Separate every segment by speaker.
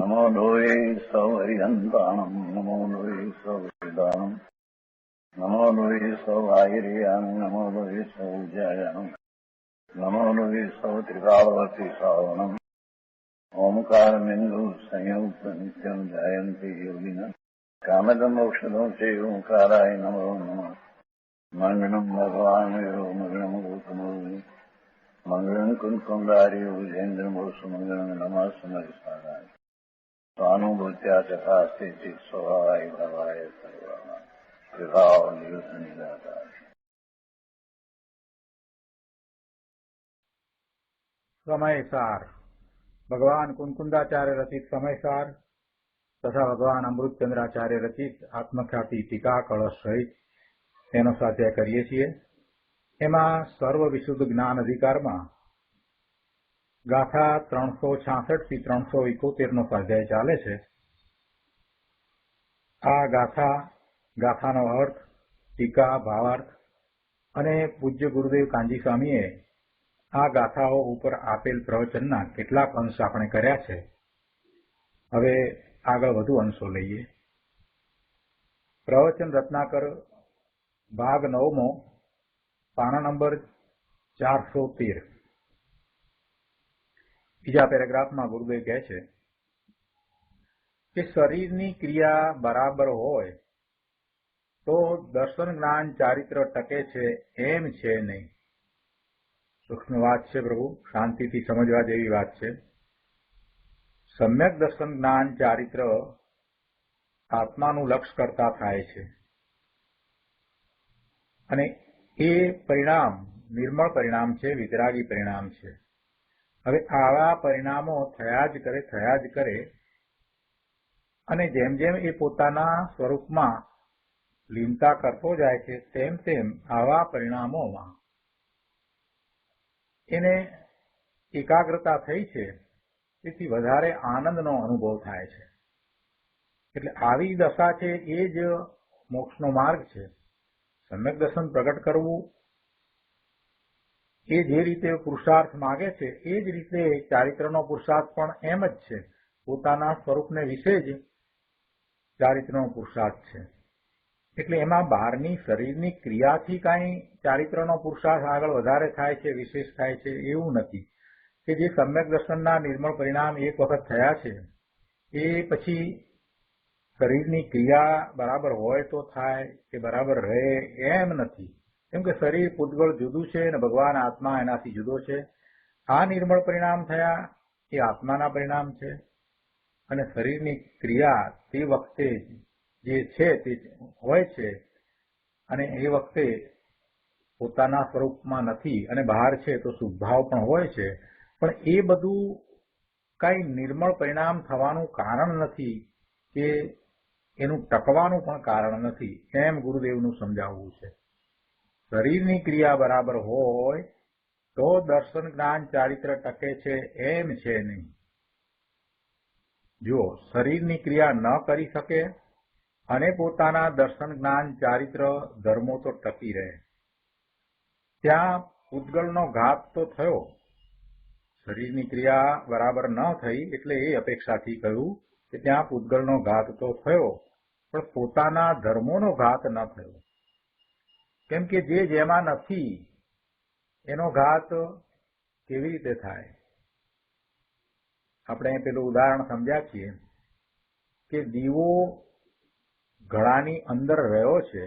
Speaker 1: नमो लोये सौहरिहन्ताणम् नमो लोये सौहृदानम् नमो लोये सौवाहिर्याम् नमो लोये सौजायाम् नमो लोये सौत्रिकावती सावनम् ओंकारमिन्दु संयुक्त नित्यम् जयन्ति योगिनः कामदमोक्षदम् च ओंकाराय नमो नमः मङ्गलम् भगवान् विरो मङ्गलम् गौतमो मङ्गलम् कुन्कुण्डारि विजेन्द्रमोसु मङ्गलम् नमः समरिसाराय स्वानुभूत्या चकास्ते स्वभावाय भवाय सर्वा विभाव नियुक्त निराकार
Speaker 2: समयसार भगवान कुंकुंदाचार्य रचित समयसार तथा भगवान अमृतचंद्राचार्य रचित आत्मख्याति टीका कलश सहित તેનો સ્વાધ્યાય કરીએ છીએ। એમાં સર્વ વિશુદ્ધ જ્ઞાન અધિકારમાં ગાથા 366 થી 371 નો સ્વાધ્યાય ચાલે છે। આ ગાથાનો અર્થ, ટીકા, ભાવાર્થ અને પૂજ્ય ગુરુદેવ કાંજી સ્વામીએ આ ગાથાઓ ઉપર આપેલ પ્રવચનના કેટલાક અંશ આપણે કર્યા છે। હવે આગળ વધુ અંશો લઈએ। પ્રવચન રત્નાકર ભાગ 9મો, પાના નંબર 413। બીજા પેરેગ્રાફમાં ગુરુદેવ કહે છે કે શરીરની ક્રિયા બરાબર હોય તો દર્શન જ્ઞાન ચારિત્ર ટકે છે એમ છે નહીં। સૂક્ષ્મ વાત છે પ્રભુ, શાંતિથી સમજવા જેવી વાત છે। સમ્યક દર્શન જ્ઞાન ચારિત્ર આત્માનું લક્ષ્ય કરતા થાય છે અને એ પરિણામ નિર્મળ પરિણામ છે, વિતરાગી પરિણામ છે। હવે આવા પરિણામો થયા જ કરે અને જેમ જેમ એ પોતાના સ્વરૂપમાં લીનતા કરતો જાય છે તેમ તેમ આવા પરિણામોમાં એને એકાગ્રતા થઈ છે, તેથી વધારે આનંદનો અનુભવ થાય છે। એટલે આવી દશા છે એ જ મોક્ષનો માર્ગ છે। સમ્યક દર્શન પ્રગટ કરવું એ જે રીતે પુરુષાર્થ માગે છે એ જ રીતે ચારિત્રનો પુરુષાર્થ પણ એમ જ છે। પોતાના સ્વરૂપને વિશે જ ચારિત્રનો પુરુષાર્થ છે। એટલે એમાં બહારની શરીરની ક્રિયાથી કાંઈ ચારિત્રનો પુરુષાર્થ આગળ વધારે થાય છે, વિશેષ થાય છે એવું નથી કે જે સમ્યક દર્શનના નિર્મળ પરિણામ એક વખત થયા છે એ પછી શરીરની ક્રિયા બરાબર હોય તો થાય કે બરાબર રહે એમ નથી। કેમ કે શરીર પૂતગળ જુદું છે અને ભગવાન આત્મા એનાથી જુદો છે। આ નિર્મળ પરિણામ થયા એ આત્માના પરિણામ છે અને શરીરની ક્રિયા તે વખતે જે છે તે હોય છે અને એ વખતે પોતાના સ્વરૂપમાં નથી અને બહાર છે તો શુભભાવ પણ હોય છે, પણ એ બધું કાંઈ નિર્મળ પરિણામ થવાનું કારણ નથી કે એનું ટકવાનું પણ કારણ નથી, એમ ગુરુદેવનું સમજાવવું છે। શરીરની ક્રિયા બરાબર હોય તો દર્શન જ્ઞાન ચારિત્ર ટકે છે એમ છે નહીં। જો શરીરની ક્રિયા ન કરી શકે અને પોતાના દર્શન જ્ઞાન ચારિત્ર ધર્મો તો ટકી રહે। ત્યાં પૂતગલનો ઘાત તો થયો, શરીરની ક્રિયા બરાબર ન થઈ એટલે એ અપેક્ષાથી કહ્યું કે ત્યાં પૂતગલનો ઘાત તો થયો પણ પોતાના ધર્મોનો ઘાત ન થયો। કેમ કે જે જેમાં નથી એનો ઘાત કેવી રીતે થાય? આપણે પેલું ઉદાહરણ સમજ્યા છીએ કે દીવો ઘડાની અંદર રહ્યો છે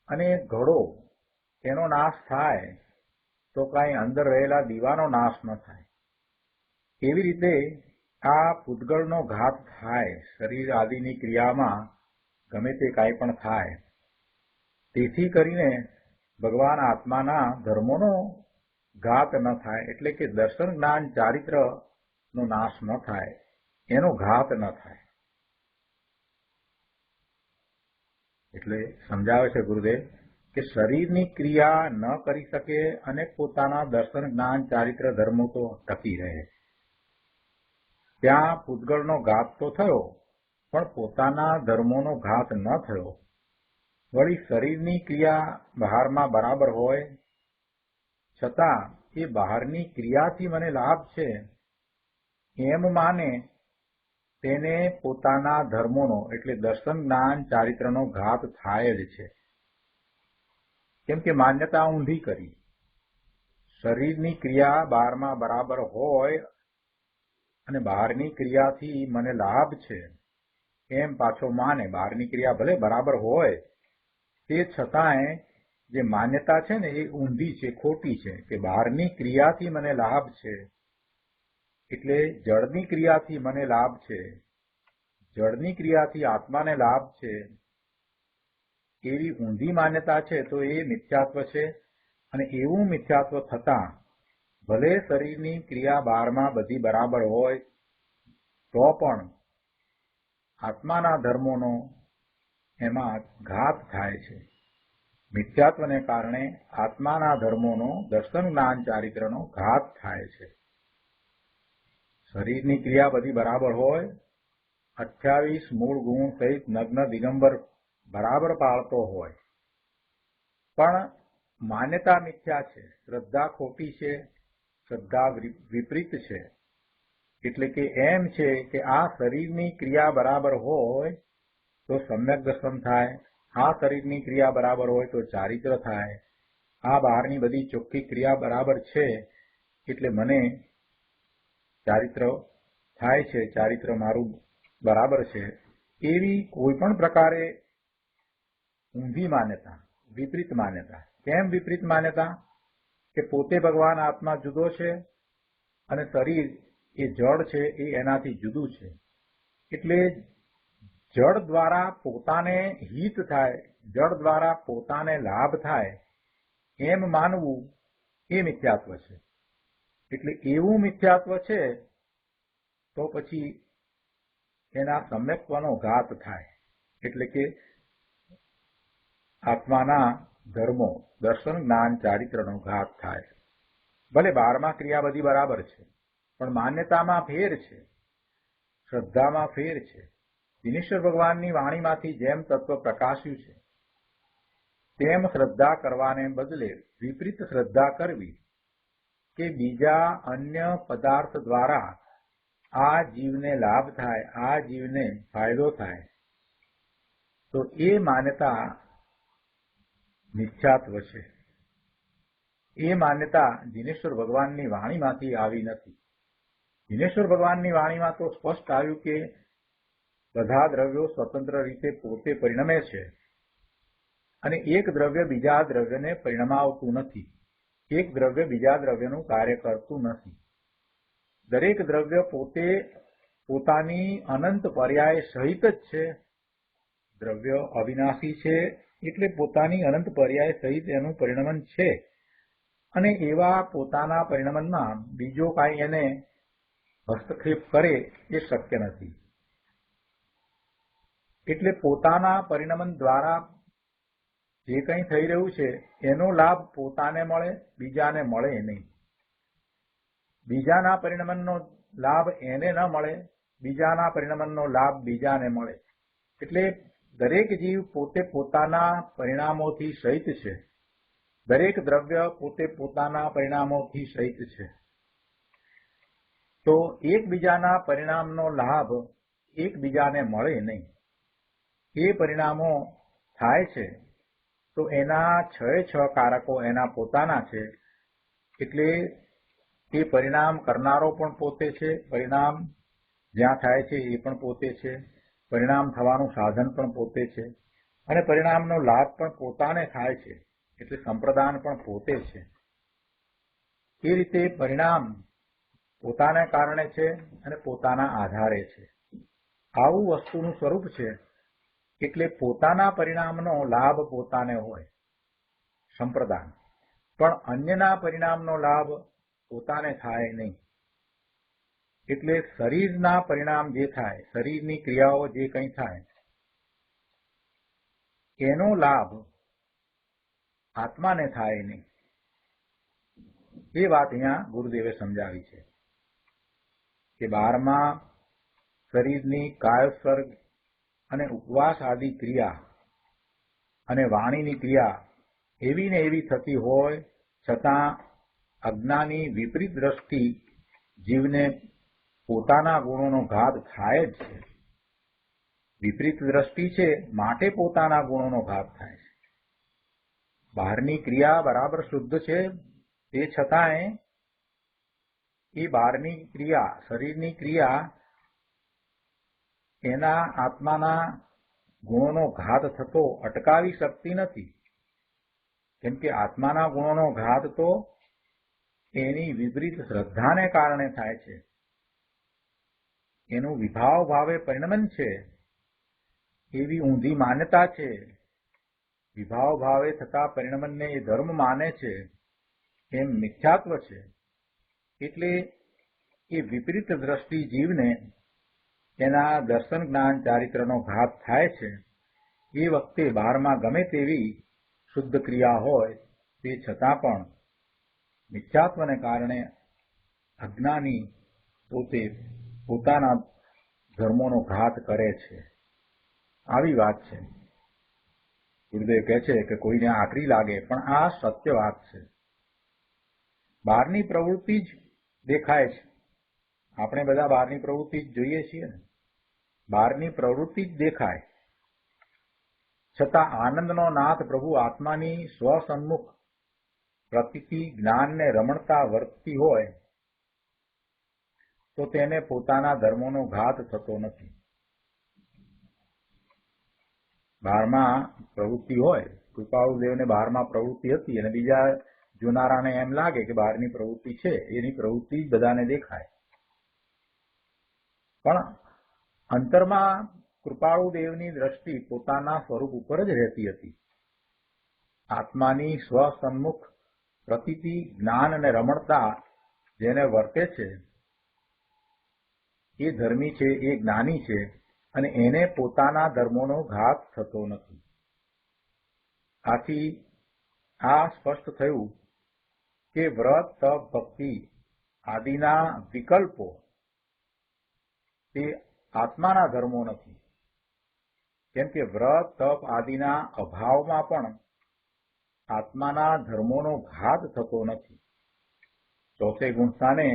Speaker 2: અને ઘડો એનો નાશ થાય તો કાંઈ અંદર રહેલા દીવાનો નાશ ન થાય। એવી રીતે આ પૂતગળનો ઘાત થાય, શરીર આદિની ક્રિયામાં ગમે તે કાંઈ પણ થાય, તેથી કરીને ભગવાન આત્માના ધર્મોનો ઘાત ન થાય, એટલે કે દર્શન જ્ઞાન ચારિત્રનો નાશ ન થાય, એનો ઘાત ન થાય। એટલે સમજાવે છે ગુરુદેવ કે શરીરની ક્રિયા ન કરી શકે અને પોતાના દર્શન જ્ઞાન ચારિત્ર ધર્મો તો ટકી રહે। ત્યાં પૂતગળનો ઘાત તો થયો પણ પોતાના ધર્મોનો ઘાત ન થયો। વળી શરીરની ક્રિયા બહારમાં બરાબર હોય છતાં એ બહારની ક્રિયાથી મને લાભ છે એમ માને તેને પોતાના ધર્મોનો એટલે દર્શન જ્ઞાન ચારિત્રનો ઘાત થાય જ છે. કેમ કે માન્યતા ઊંધી કરી. શરીરની ક્રિયા બહારમાં બરાબર હોય અને બહારની ક્રિયાથી મને લાભ છે એમ પાછો માને. બહારની ક્રિયા ભલે બરાબર હોય તે છતાંય જે માન્યતા છે ને એ ઊંધી છે, ખોટી છે કે બહારની ક્રિયાથી મને લાભ છે એટલે જળની ક્રિયાથી મને લાભ છે, જળની ક્રિયાથી આત્માને લાભ છે, એવી ઊંધી માન્યતા છે તો એ મિથ્યાત્વ છે. અને એવું મિથ્યાત્વ થતાં ભલે શરીરની ક્રિયા બહારમાં બધી બરાબર હોય તો પણ આત્માના ધર્મોનો એમાં ઘાત થાય છે. મિથ્યાત્વને કારણે આત્માના ધર્મોનો દર્શન જ્ઞાન ચારિત્રનો ઘાત થાય છે. શરીરની ક્રિયા બધી બરાબર હોય, 28 મૂળ ગુણ સહિત નગ્ન દિગંબર બરાબર પાળતો હોય, પણ માન્યતા મિથ્યા છે, શ્રદ્ધા ખોટી છે, શ્રદ્ધા વિપરીત છે. એટલે કે એમ છે કે આ શરીરની ક્રિયા બરાબર હોય તો સમ્યક દર્શન થાય, આ શરીરની ક્રિયા બરાબર હોય તો ચારિત્ર થાય, આ બહારની બધી ચોખ્ખી ક્રિયા બરાબર છે એટલે મને ચારિત્ર થાય છે, ચારિત્ર મારું બરાબર છે. એવી કોઈ પણ પ્રકારે ઊંધી માન્યતા, વિપરીત માન્યતા. કેમ વિપરીત માન્યતા? કે પોતે ભગવાન આત્મા જુદો છે અને શરીર એ જળ છે એ એનાથી જુદું છે. એટલે જળ દ્વારા પોતાને હિત થાય, જળ દ્વારા પોતાને લાભ થાય એમ માનવું એ મિથ્યાત્વ છે. એટલે એવું મિથ્યાત્વ છે તો પછી એના સમ્યક્ત્વનો ઘાત થાય. એટલે કે આત્માના ધર્મો દર્શન જ્ઞાન ચારિત્રનો ઘાત થાય. ભલે 12માં ક્રિયા બધી બરાબર છે પણ માન્યતામાં ફેર છે, શ્રદ્ધામાં ફેર છે. દિનેશ્વર ભગવાનની વાણીમાંથી જેમ તત્વ પ્રકાશ્યું છે તેમ શ્રદ્ધા કરવાને બદલે વિપરીત શ્રદ્ધા કરવી કે બીજા અન્ય પદાર્થ દ્વારા આ જીવને લાભ થાય, આ જીવને ફાયદો થાય, તો એ માન્યતા મિથ્યાત્વ છે. એ માન્યતા દિનેશ્વર ભગવાનની વાણીમાંથી આવી નથી. દિનેશ્વર ભગવાનની વાણીમાં તો સ્પષ્ટ આવ્યું કે બધા દ્રવ્યો સ્વતંત્ર રીતે પોતે પરિણમે છે અને એક દ્રવ્ય બીજા દ્રવ્યને પરિણમાવતું નથી, એક દ્રવ્ય બીજા દ્રવ્યનું કાર્ય કરતું નથી. દરેક દ્રવ્ય પોતે પોતાની અનંત પર્યાય સહિત જ છે. દ્રવ્ય અવિનાશી છે એટલે પોતાની અનંત પર્યાય સહિત એનું પરિણમન છે અને એવા પોતાના પરિણમનમાં બીજો કાંઈ એને હસ્તક્ષેપ કરે એ શક્ય નથી. એટલે પોતાના પરિણમન દ્વારા જે કંઈ થઈ રહ્યું છે એનો લાભ પોતાને મળે, બીજાને મળે નહીં. બીજાના પરિણમનનો લાભ એને ન મળે, બીજાના પરિણમનનો લાભ બીજાને મળે. એટલે દરેક જીવ પોતે પોતાના પરિણામોથી સહિત છે, દરેક દ્રવ્ય પોતે પોતાના પરિણામોથી સહિત છે. તો એકબીજાના પરિણામનો લાભ એકબીજાને મળે નહીં. એ પરિણામો થાય છે તો એના 6 કારકો એના પોતાના છે. એટલે એ પરિણામ કરનારો પણ પોતે છે, પરિણામ જ્યાં થાય છે એ પણ પોતે છે, પરિણામ થવાનું સાધન પણ પોતે છે અને પરિણામનો લાભ પણ પોતાને થાય છે. એટલે સંપ્રદાન પણ પોતે છે. એ રીતે પરિણામ પોતાને કારણે છે અને પોતાના આધારે છે. આવું વસ્તુનું સ્વરૂપ છે. એટલે પોતાના પરિણામનો લાભ પોતાને હોય, સંપ્રદાન, પણ અન્યના પરિણામનો લાભ પોતાને થાય નહીં. એટલે શરીરના પરિણામ જે થાય, શરીરની ક્રિયાઓ જે કંઈ થાય એનો લાભ આત્માને થાય નહીં. એ વાત અહીંયા ગુરુદેવે સમજાવી છે કે 12માં શરીરની કાયોત્સર્ગ અને ઉપવાસ આદિ ક્રિયા અને વાણીની ક્રિયા એવી ને એવી થતી હોય છતાં અજ્ઞાની વિપરીત દ્રષ્ટિ જીવને પોતાના ગુણોનો ઘાત થાય જ છે. વિપરીત દ્રષ્ટિ છે માટે પોતાના ગુણોનો ઘાત થાય છે. બહારની ક્રિયા બરાબર શુદ્ધ છે તે છતાંય એ બહારની ક્રિયા, શરીરની ક્રિયા એના આત્માના ગુણોનો ઘાત થતો અટકાવી શકતી નથી. કેમ કે આત્માના ગુણોનો ઘાત તો એની વિપરીત શ્રદ્ધાને કારણે થાય છે. એનું વિભાવ ભાવે પરિણમન છે એવી ઊંધી માન્યતા છે. વિભાવ ભાવે થતા પરિણમનને એ ધર્મ માને છે એમ મિથ્યાત્વ છે. એટલે એ વિપરીત દ્રષ્ટિ જીવને એના દર્શન જ્ઞાન ચારિત્રનો ઘાત થાય છે. એ વખતે બહારમાં ગમે તેવી શુદ્ધ ક્રિયા હોય તે છતાં પણ મિથ્યાત્વને કારણે અજ્ઞાની પોતે પોતાના ધર્મોનો ઘાત કરે છે. આવી વાત છે. ગુરુદેવ કહે છે કે કોઈને આકરી લાગે પણ આ સત્ય વાત છે. બહારની પ્રવૃત્તિ જ દેખાય છે. આપણે બધા બહારની પ્રવૃત્તિ જ જોઈએ છીએ ને. બહારની પ્રવૃત્તિ જ દેખાય, છતાં આનંદનો નાથ પ્રભુ આત્માની સ્વસન્મુખ પ્રતીતિ જ્ઞાનને રમણતા વર્તતી હોય તો તેને પોતાના ધર્મોનો ઘાત થતો નથી. બહારમાં પ્રવૃત્તિ હોય, કૃપાળુદેવને બહારમાં પ્રવૃત્તિ હતી અને બીજા જોનારાને એમ લાગે કે બહારની પ્રવૃત્તિ છે, એની પ્રવૃત્તિ જ બધાને દેખાય. પણ અંતરમાં કૃપાળુદેવની દ્રષ્ટિ પોતાના સ્વરૂપ ઉપર જ રહેતી હતી. આત્માની સ્વસન્મુખ પ્રતીતિ જ્ઞાન અને રમણતા જેને વર્તે છે એ ધર્મી છે, એ જ્ઞાની છે અને એને પોતાના ધર્મોનો ઘાત થતો નથી. આથી આ સ્પષ્ટ થયું કે વ્રત, તપ, ભક્તિ આદિના વિકલ્પો તે આત્માના ધર્મો નથી. કેમ કે વ્રત, તપ આદિના અભાવમાં પણ આત્માના ધર્મોનો ઘાત થતો નથી. ચોથે ગુણસ્થાને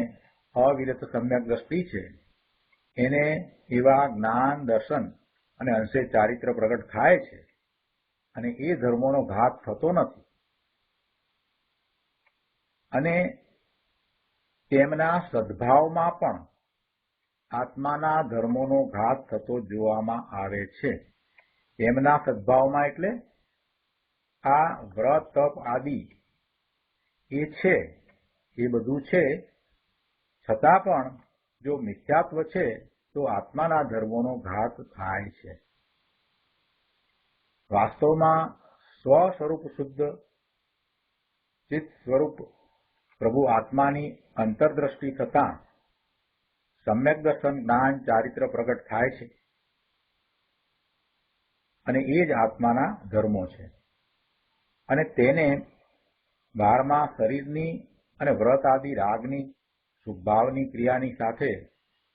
Speaker 2: અવિરત સમ્યક દ્રષ્ટિ છે. એને એવા જ્ઞાન, દર્શન અને અંશે ચારિત્ર પ્રગટ થાય છે અને એ ધર્મોનો ઘાત થતો નથી. અને તેમના સદભાવમાં પણ આત્માના ધર્મોનો ઘાત થતો જોવામાં આવે છે. તેમના સદભાવમાં એટલે આ વ્રત, તપ આદિ એ છે, એ બધું છે, છતાં પણ જો મિથ્યાત્વ છે તો આત્માના ધર્મોનો ઘાત થાય છે. વાસ્તવમાં સ્વ સ્વરૂપ શુદ્ધ ચિત્ત સ્વરૂપ પ્રભુ આત્માની અંતરદ્રષ્ટિ થતાં સમ્યક દર્શન, જ્ઞાન, ચારિત્ર પ્રગટ થાય છે અને એ જ આત્માના ધર્મો છે. અને તેને બહારમાં શરીરની અને વ્રત આદિ રાગની, સુખભાવની ક્રિયાની સાથે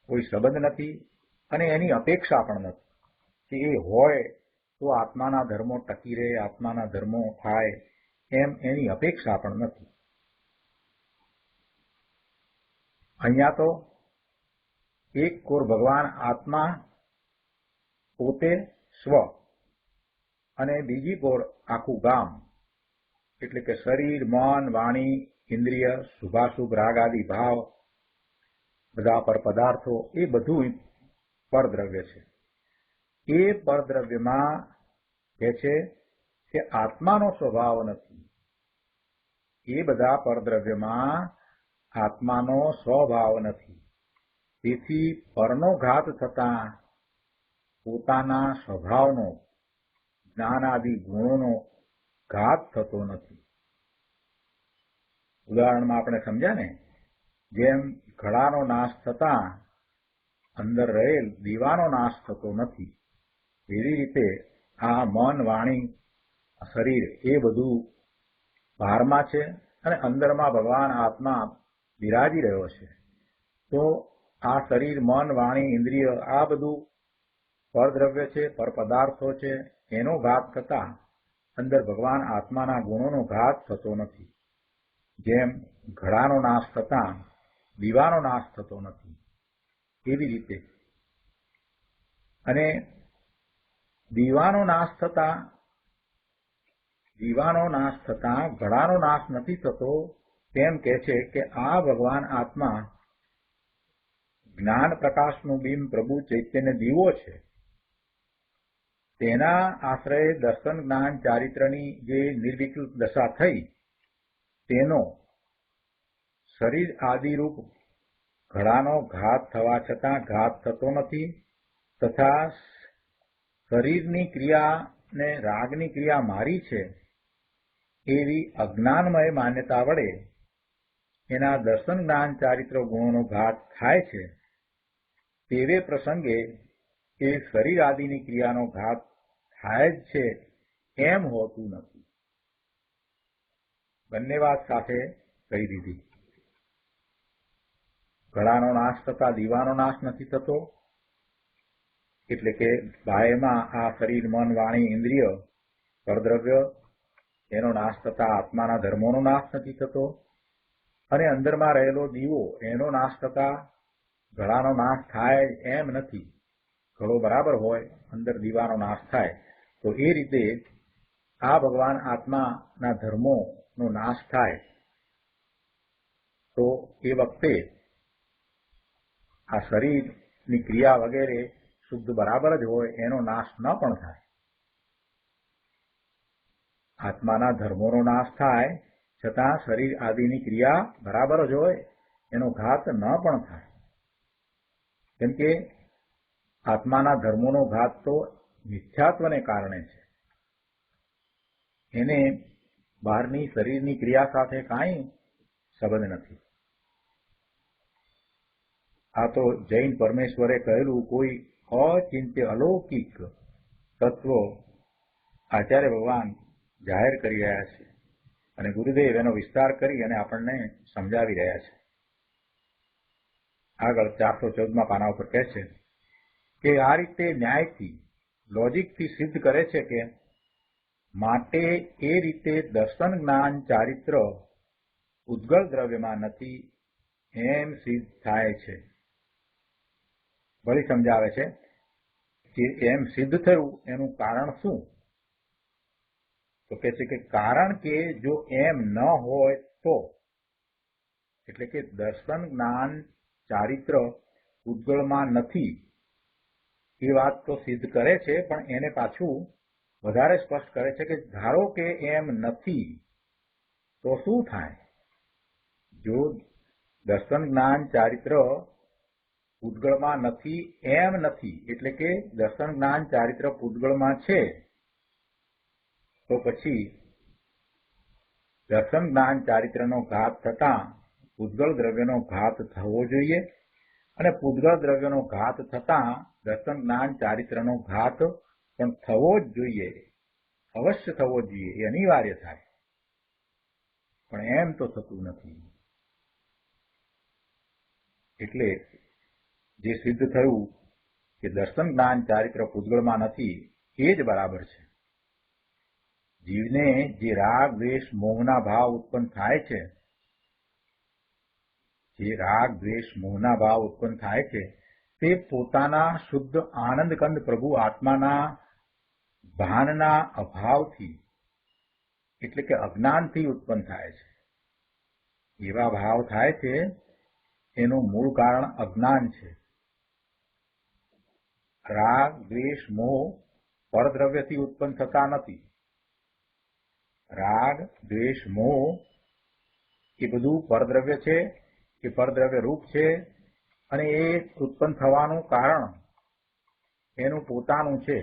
Speaker 2: કોઈ સંબંધ નથી અને એની અપેક્ષા પણ નથી કે એ હોય તો આત્માના ધર્મો ટકી રહે, આત્માના ધર્મો થાય, એમ એની અપેક્ષા પણ નથી. અહીંયા તો એક કોર ભગવાન આત્મા પોતે સ્વ અને બીજી કોર આખું ગામ એટલે કે શરીર, મન, વાણી, ઇન્દ્રિય, શુભાશુભ રાગ આદિ ભાવ, બધા પર પદાર્થો, એ બધું પરદ્રવ્ય છે. એ પરદ્રવ્યમાં કહે છે કે આત્માનો સ્વભાવ નથી. એ બધા પરદ્રવ્યમાં આત્માનો સ્વભાવ નથી. તેથી પરનો ઘાત થતા પોતાના સ્વભાવનો, જ્ઞાનાદિ ગુણોનો ઘાત થતો નથી. ઉદાહરણમાં આપણે સમજ્યા ને, જેમ ઘડાનો નાશ થતા અંદર રહેલ દીવાનો નાશ થતો નથી, એવી રીતે આ મન, વાણી, શરીર એ બધું બહારમાં છે અને અંદરમાં ભગવાન આત્મા બિરાજી રહ્યો છે. તો આ શરીર, મન, વાણી, ઇન્દ્રિય આ બધું પરદ્રવ્ય છે, પરપદાર્થો છે. એનો ઘાત થતા અંદર ભગવાન આત્માના ગુણોનો ઘાત થતો નથી. જેમ ઘડાનો નાશ થતા દીવાનો નાશ થતો નથી, એવી રીતે. અને દીવાનો નાશ થતા ઘડાનો નાશ નથી થતો તેમ કહે છે કે આ ભગવાન આત્મા જ્ઞાન પ્રકાશનું બિંબ પ્રભુ ચૈતન્ય દીવો છે. તેના આશ્રય દર્શન જ્ઞાન ચારિત્રની જે નિર્વિકલ્પ દશા થઈ તેનો શરીર આદિરૂપ ઘડાનો ઘાત થવા છતાં ઘાત થતો નથી તથા શરીરની ક્રિયાને રાગની ક્રિયા મારી છે એવી અજ્ઞાનમય માન્યતા વડે એના દર્શન જ્ઞાન ચારિત્ર ગુણોનો ઘાત થાય છે. તેવે પ્રસંગે એ શરીર આદિની ક્રિયાનો ઘાત થાય જ છે એમ હોતું નથી. બંને વાત સાથે કહી દીધી. ઘડાનો નાશ થતા દીવાનો નાશ નથી થતો, એટલે કે બાહ્યમાં આ શરીર મન વાણી ઇન્દ્રિય પરદ્રવ્ય એનો નાશ થતા આત્માના ધર્મોનો નાશ નથી થતો, અને અંદરમાં રહેલો દીવો એનો નાશ થતા ઘડાનો નાશ થાય એમ નથી. ઘડો બરાબર હોય, અંદર દીવાનો નાશ થાય, તો એ રીતે આ ભગવાન આત્માના ધર્મોનો નાશ થાય તો એ વખતે આ શરીરની ક્રિયા વગેરે શુદ્ધ બરાબર જ હોય એનો નાશ ન પણ થાય. આત્માના ધર્મોનો નાશ થાય છતાં શરીર આદિની ક્રિયા બરાબર જ હોય એનો ઘાત ન પણ થાય. કેમ કે આત્માના ધર્મોનો ઘાત તો મિથ્યાત્વને કારણે છે. એને બહારની શરીરની ક્રિયા સાથે કાંઈ સંબંધ નથી. આ તો જૈન પરમેશ્વરે કહેલું કોઈ અચિંત્ય અલૌકિક તત્વ આચાર્ય ભગવાન જાહેર કરી રહ્યા છે અને ગુરુદેવ એનો વિસ્તાર કરી અને આપણને સમજાવી રહ્યા છે. આગળ 414 પાના ઉપર કહે છે કે આ રીતે ન્યાયથી લોજિકથી સિદ્ધ કરે છે કે માટે એ રીતે દર્શન જ્ઞાન ચારિત્ર ઉદ્ગલ દ્રવ્યમાં નથી એમ સિદ્ધ થાય છે. વળી સમજાવે છે કે એમ સિદ્ધ થયું એનું કારણ શું? તો કહે છે કે કારણ કે જો એમ ન હોય તો, એટલે કે દર્શન જ્ઞાન ચારિત્ર ઉદ્ગલમાં નથી એ વાત તો સિદ્ધ કરે છે, પણ એને પાછું વધારે સ્પષ્ટ કરે છે કે ધારો કે એમ નથી તો શું થાય? જો દર્શન જ્ઞાન ચારિત્ર પૂતગળમાં નથી એમ નથી, એટલે કે દર્શન જ્ઞાન ચારિત્ર પૂતગળમાં છે, તો પછી દર્શન જ્ઞાન ચારિત્રનો ઘાત થતા પૂતગળ દ્રવ્યનો ઘાત થવો જોઈએ, અને પૂતગળ દ્રવ્યનો ઘાત થતા દર્શન જ્ઞાન ચારિત્રનો ઘાત પણ થવો જ જોઈએ, અવશ્ય થવો જ જોઈએ, એ અનિવાર્ય થાય. પણ એમ તો થતું નથી. એટલે જે સિદ્ધ થયું કે દર્શન જ્ઞાન ચારિત્ર પૂતગળમાં નથી એ જ બરાબર છે. જીવને જે રાગ દ્વેષ મોહના ભાવ ઉત્પન્ન થાય છે, જે રાગ દ્વેષ મોહના ભાવ ઉત્પન્ન થાય છે તે પોતાના શુદ્ધ આનંદકંદ પ્રભુ આત્માના ભાનના અભાવથી, એટલે કે અજ્ઞાનથી ઉત્પન્ન થાય છે. એવા ભાવ થાય છે એનું મૂળ કારણ અજ્ઞાન છે. રાગ દ્વેષ મોહ પરદ્રવ્યથી ઉત્પન્ન થતા નથી. રાગ દ્વેષ મોહ એ બધું પરદ્રવ્ય છે, એ પરદ્રવ્ય રૂપ છે, અને એ ઉત્પન્ન થવાનું કારણ એનું પોતાનું છે.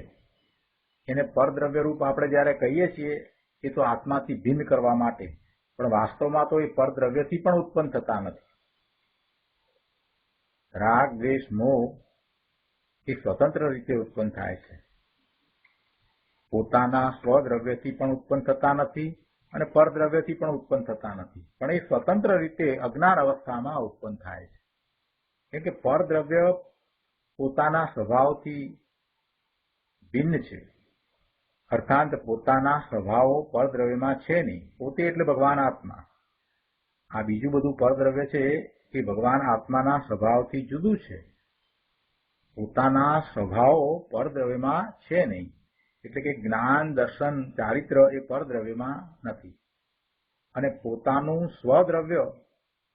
Speaker 2: એને પરદ્રવ્ય રૂપ આપણે જયારે કહીએ છીએ એ તો આત્માથી ભિન્ન કરવા માટે, પણ વાસ્તવમાં તો એ પરદ્રવ્યથી પણ ઉત્પન્ન થતા નથી. રાગ દ્વેષ મોહ એ સ્વતંત્ર રીતે ઉત્પન્ન થાય છે. પોતાના સ્વદ્રવ્યથી પણ ઉત્પન્ન થતા નથી અને પરદ્રવ્યથી પણ ઉત્પન્ન થતા નથી, પણ એ સ્વતંત્ર રીતે અજ્ઞાન અવસ્થામાં ઉત્પન્ન થાય છે. કેમ કે પરદ્રવ્ય પોતાના સ્વભાવથી ભિન્ન છે, અર્થાત પોતાના સ્વભાવો પરદ્રવ્યમાં છે નહીં. પોતે એટલે ભગવાન આત્મા. આ બીજું બધું પરદ્રવ્ય છે એ ભગવાન આત્માના સ્વભાવથી જુદું છે. પોતાના સ્વભાવો પરદ્રવ્યમાં છે નહીં. એટલે કે જ્ઞાન, દર્શન, ચારિત્ર એ પરદ્રવ્યમાં નથી. અને પોતાનું સ્વદ્રવ્ય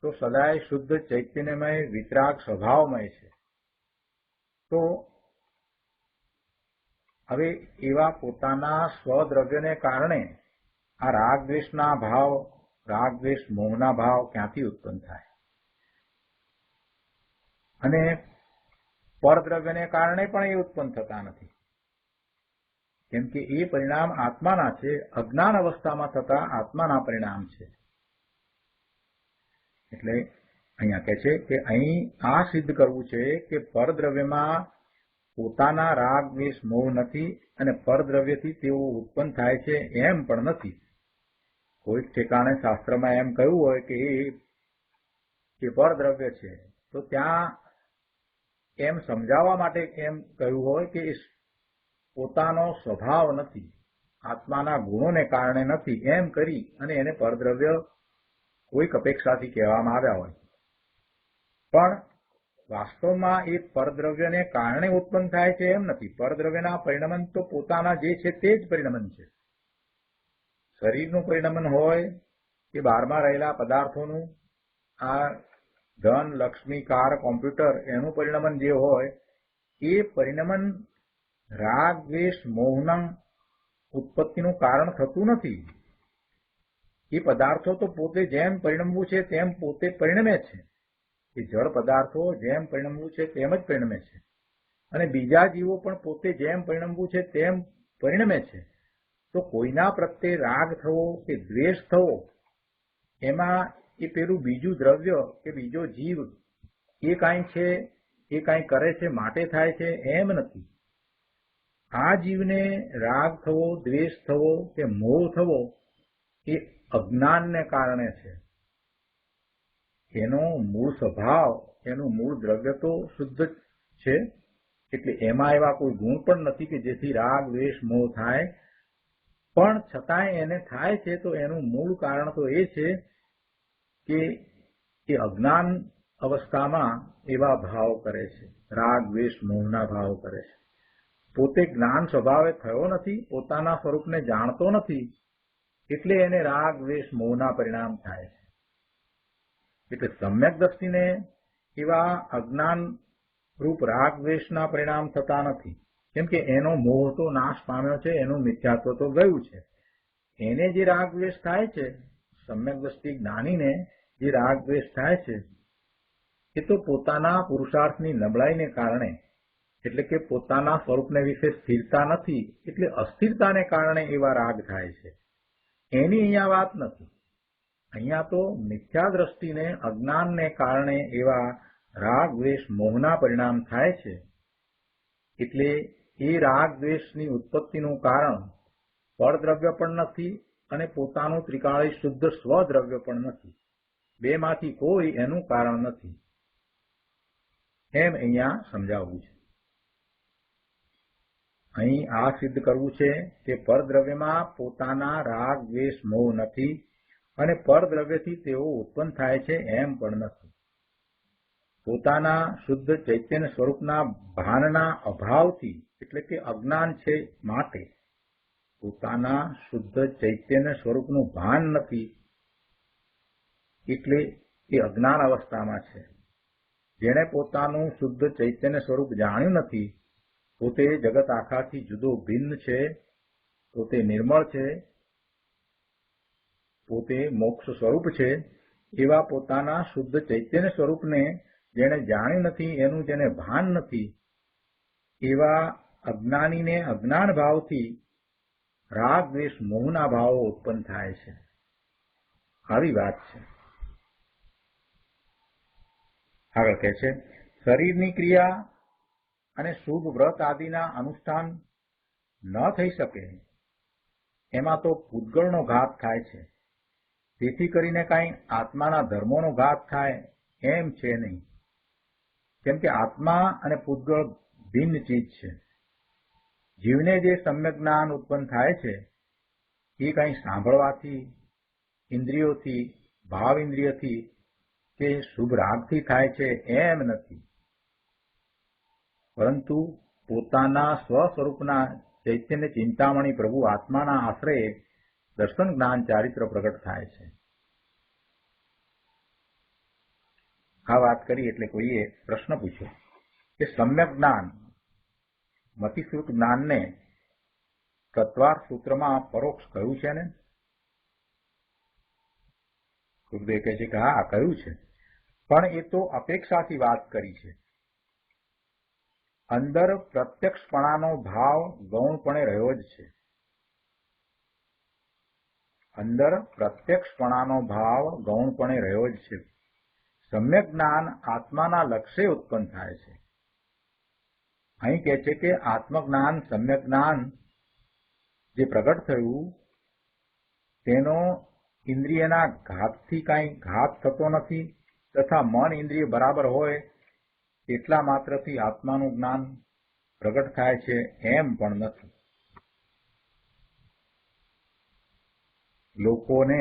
Speaker 2: તો સદાય શુદ્ધ ચૈતન્યમય વિતરાગ સ્વભાવમય છે. તો હવે એવા પોતાના સ્વદ્રવ્યને કારણે આ રાગ દ્વેષના ભાવ, રાગ દ્વેષ મોહના ભાવ ક્યાંથી ઉત્પન્ન થાય? અને પરદ્રવ્યને કારણે પણ એ ઉત્પન્ન થતા નથી, કેમ કે એ પરિણામ આત્માના છે, અજ્ઞાન અવસ્થામાં થતા આત્માના પરિણામ છે. એટલે અહીંયા કહે છે કે અહીં આ સિદ્ધ કરવું છે કે પરદ્રવ્યમાં પોતાના રાગ દ્વેષ મોહ નથી અને પરદ્રવ્યથી તેઓ ઉત્પન્ન થાય છે એમ પણ નથી. કોઈક ઠેકાણે શાસ્ત્રમાં એમ કહ્યું હોય કે એ પરદ્રવ્ય છે, તો ત્યાં એમ સમજાવવા માટે એમ કહ્યું હોય કે એ પોતાનો સ્વભાવ નથી, આત્માના ગુણોને કારણે નથી, એમ કરી અને એને પરદ્રવ્ય કોઈક અપેક્ષાથી કહેવામાં આવ્યા હોય. પણ વાસ્તવમાં એ પરદ્રવ્યને કારણે ઉત્પન્ન થાય છે એમ નથી. પરદ્રવ્યના પરિણમન તો પોતાના જે છે તે જ પરિણમન છે. શરીરનું પરિણમન હોય કે બહારમાં રહેલા પદાર્થોનું, આ ધન, લક્ષ્મી, કાર, કોમ્પ્યુટર, એનું પરિણમન જે હોય એ પરિણમન રાગ દ્વેષ મોહના ઉત્પત્તિનું કારણ થતું નથી. એ પદાર્થો તો પોતે જેમ પરિણમવું છે તેમ પોતે પરિણમે છે. એ જળ પદાર્થો જેમ પરિણમવું છે તેમ જ પરિણમે છે, અને બીજા જીવો પણ પોતે જેમ પરિણમવું છે તેમ પરિણમે છે. તો કોઈના પ્રત્યે રાગ થવો કે દ્વેષ થવો, એમાં એ પેલું બીજું દ્રવ્ય કે બીજો જીવ એ કાંઈ છે, એ કાંઈ કરે છે માટે થાય છે એમ નથી. આ જીવને રાગ થવો, દ્વેષ થવો કે મોહ થવો એ અજ્ઞાનને કારણે છે. એનો મૂળ સ્વભાવ, એનું મૂળ દ્રવ્ય તો શુદ્ધ છે, એટલે એમાં એવા કોઈ ગુણ પણ નથી કે જેથી રાગ દ્વેષ મોહ થાય. પણ છતાંય એને થાય છે તો એનું મૂળ કારણ તો એ છે કે એ અજ્ઞાન અવસ્થામાં એવા ભાવ કરે છે, રાગ દ્વેષ મોહના ભાવ કરે છે. પોતે જ્ઞાન સ્વભાવે થયો નથી, પોતાના સ્વરૂપને જાણતો નથી, એટલે એને રાગ દ્વેષ મોહના પરિણામ થાય છે. એટલે સમ્યક દ્રષ્ટિને એવા અજ્ઞાન રૂપ રાગ દ્વેષના પરિણામ થતા નથી, કેમ કે એનો મોહ તો નાશ પામ્યો છે, એનું મિથ્યાત્વ તો ગયું છે. એને જે રાગ દ્વેષ થાય છે, સમ્યક દ્રષ્ટિ જ્ઞાનીને જે રાગ દ્વેષ થાય છે, એ તો પોતાના પુરુષાર્થની નબળાઈને કારણે, એટલે કે પોતાના સ્વરૂપને વિશે સ્થિરતા નથી, એટલે અસ્થિરતાને કારણે એવા રાગ થાય છે. એની અહીંયા વાત નથી. અહીંયા તો મિથ્યા દ્રષ્ટિને, અજ્ઞાનને કારણે એવા રાગ દ્વેષ મોહના પરિણામ થાય છે. એટલે એ રાગ દ્વેષની ઉત્પત્તિનું કારણ પરદ્રવ્ય પણ નથી અને પોતાનું ત્રિકાળી શુદ્ધ સ્વદ્રવ્ય પણ નથી. બેમાંથી કોઈ એનું કારણ નથી, એમ અહીંયા સમજાવવું છે. અહીં આ સિદ્ધ કરવું છે કે પરદ્રવ્યમાં પોતાના રાગ દ્વેષ મોહ નથી અને પરદ્રવ્યથી તેઓ ઉત્પન્ન થાય છે એમ પણ નથી. પોતાના શુદ્ધ ચૈતન્ય સ્વરૂપના ભાનના અભાવથી, એટલે કે અજ્ઞાન છે માટે, પોતાના શુદ્ધ ચૈતન્ય સ્વરૂપનું ભાન નથી, એટલે એ અજ્ઞાન અવસ્થામાં છે. જેણે પોતાનું શુદ્ધ ચૈતન્ય સ્વરૂપ જાણ્યું નથી, પોતે જગત આખાથી જુદો ભિન્ન છે, પોતે નિર્મળ છે, પોતે મોક્ષ સ્વરૂપ છે, એવા પોતાના શુદ્ધ ચૈતન્ય સ્વરૂપને જેણે જાણ્યું નથી, એનું જેને ભાન નથી, એવા અજ્ઞાનીને અજ્ઞાન ભાવથી રાગ દ્વેષ મોહના ભાવો ઉત્પન્ન થાય છે. આવી વાત છે. આગળ કહે છે, શરીરની ક્રિયા અને શુભ વ્રત આદિના અનુષ્ઠાન ન થઈ શકે, એમાં તો પૂતગળનો ઘાત થાય છે. તેથી કરીને કાંઈ આત્માના ધર્મોનો ઘાત થાય એમ છે નહીં, કેમ કે આત્મા અને પૂતગળ ભિન્ન ચીજ છે. જીવને જે સમ્યક જ્ઞાન ઉત્પન્ન થાય છે એ કંઈ સાંભળવાથી, ઇન્દ્રિયોથી, ભાવ ઇન્દ્રિયથી કે શુભ રાગથી થાય છે એમ નથી. પરંતુ પોતાના સ્વસ્વરૂપના ચૈતન્ય ચિંતામણી પ્રભુ આત્માના આશ્રયે દર્શન જ્ઞાન ચારિત્ર પ્રગટ થાય છે. આ વાત કરી એટલે કોઈએ પ્રશ્ન પૂછ્યો કે સમ્યક જ્ઞાન મતિશ્રુત જ્ઞાનને તત્વાર્થ સૂત્રમાં પરોક્ષ કહ્યું છે ને? સુખદેવ કહે છે કે હા કહ્યું છે, પણ એ તો અપેક્ષાથી વાત કરી છે. અંદર પ્રત્યક્ષપણાનો ભાવ ગૌણપણે રહ્યો જ છે. અંદર પ્રત્યક્ષપણાનો ભાવ ગૌણપણે રહ્યો જ છે. સમ્યક જ્ઞાન આત્માના લક્ષ્ય ઉત્પન્ન થાય છે. અહીં કહે છે કે આત્મજ્ઞાન સમ્યક જ્ઞાન જે પ્રગટ થયું તેનો ઇન્દ્રિયના ઘાતથી કાંઈ ઘાત થતો નથી, તથા મન ઇન્દ્રિય બરાબર હોય એટલા માત્રથી આત્માનું જ્ઞાન પ્રગટ થાય છે એમ પણ નથી. લોકોને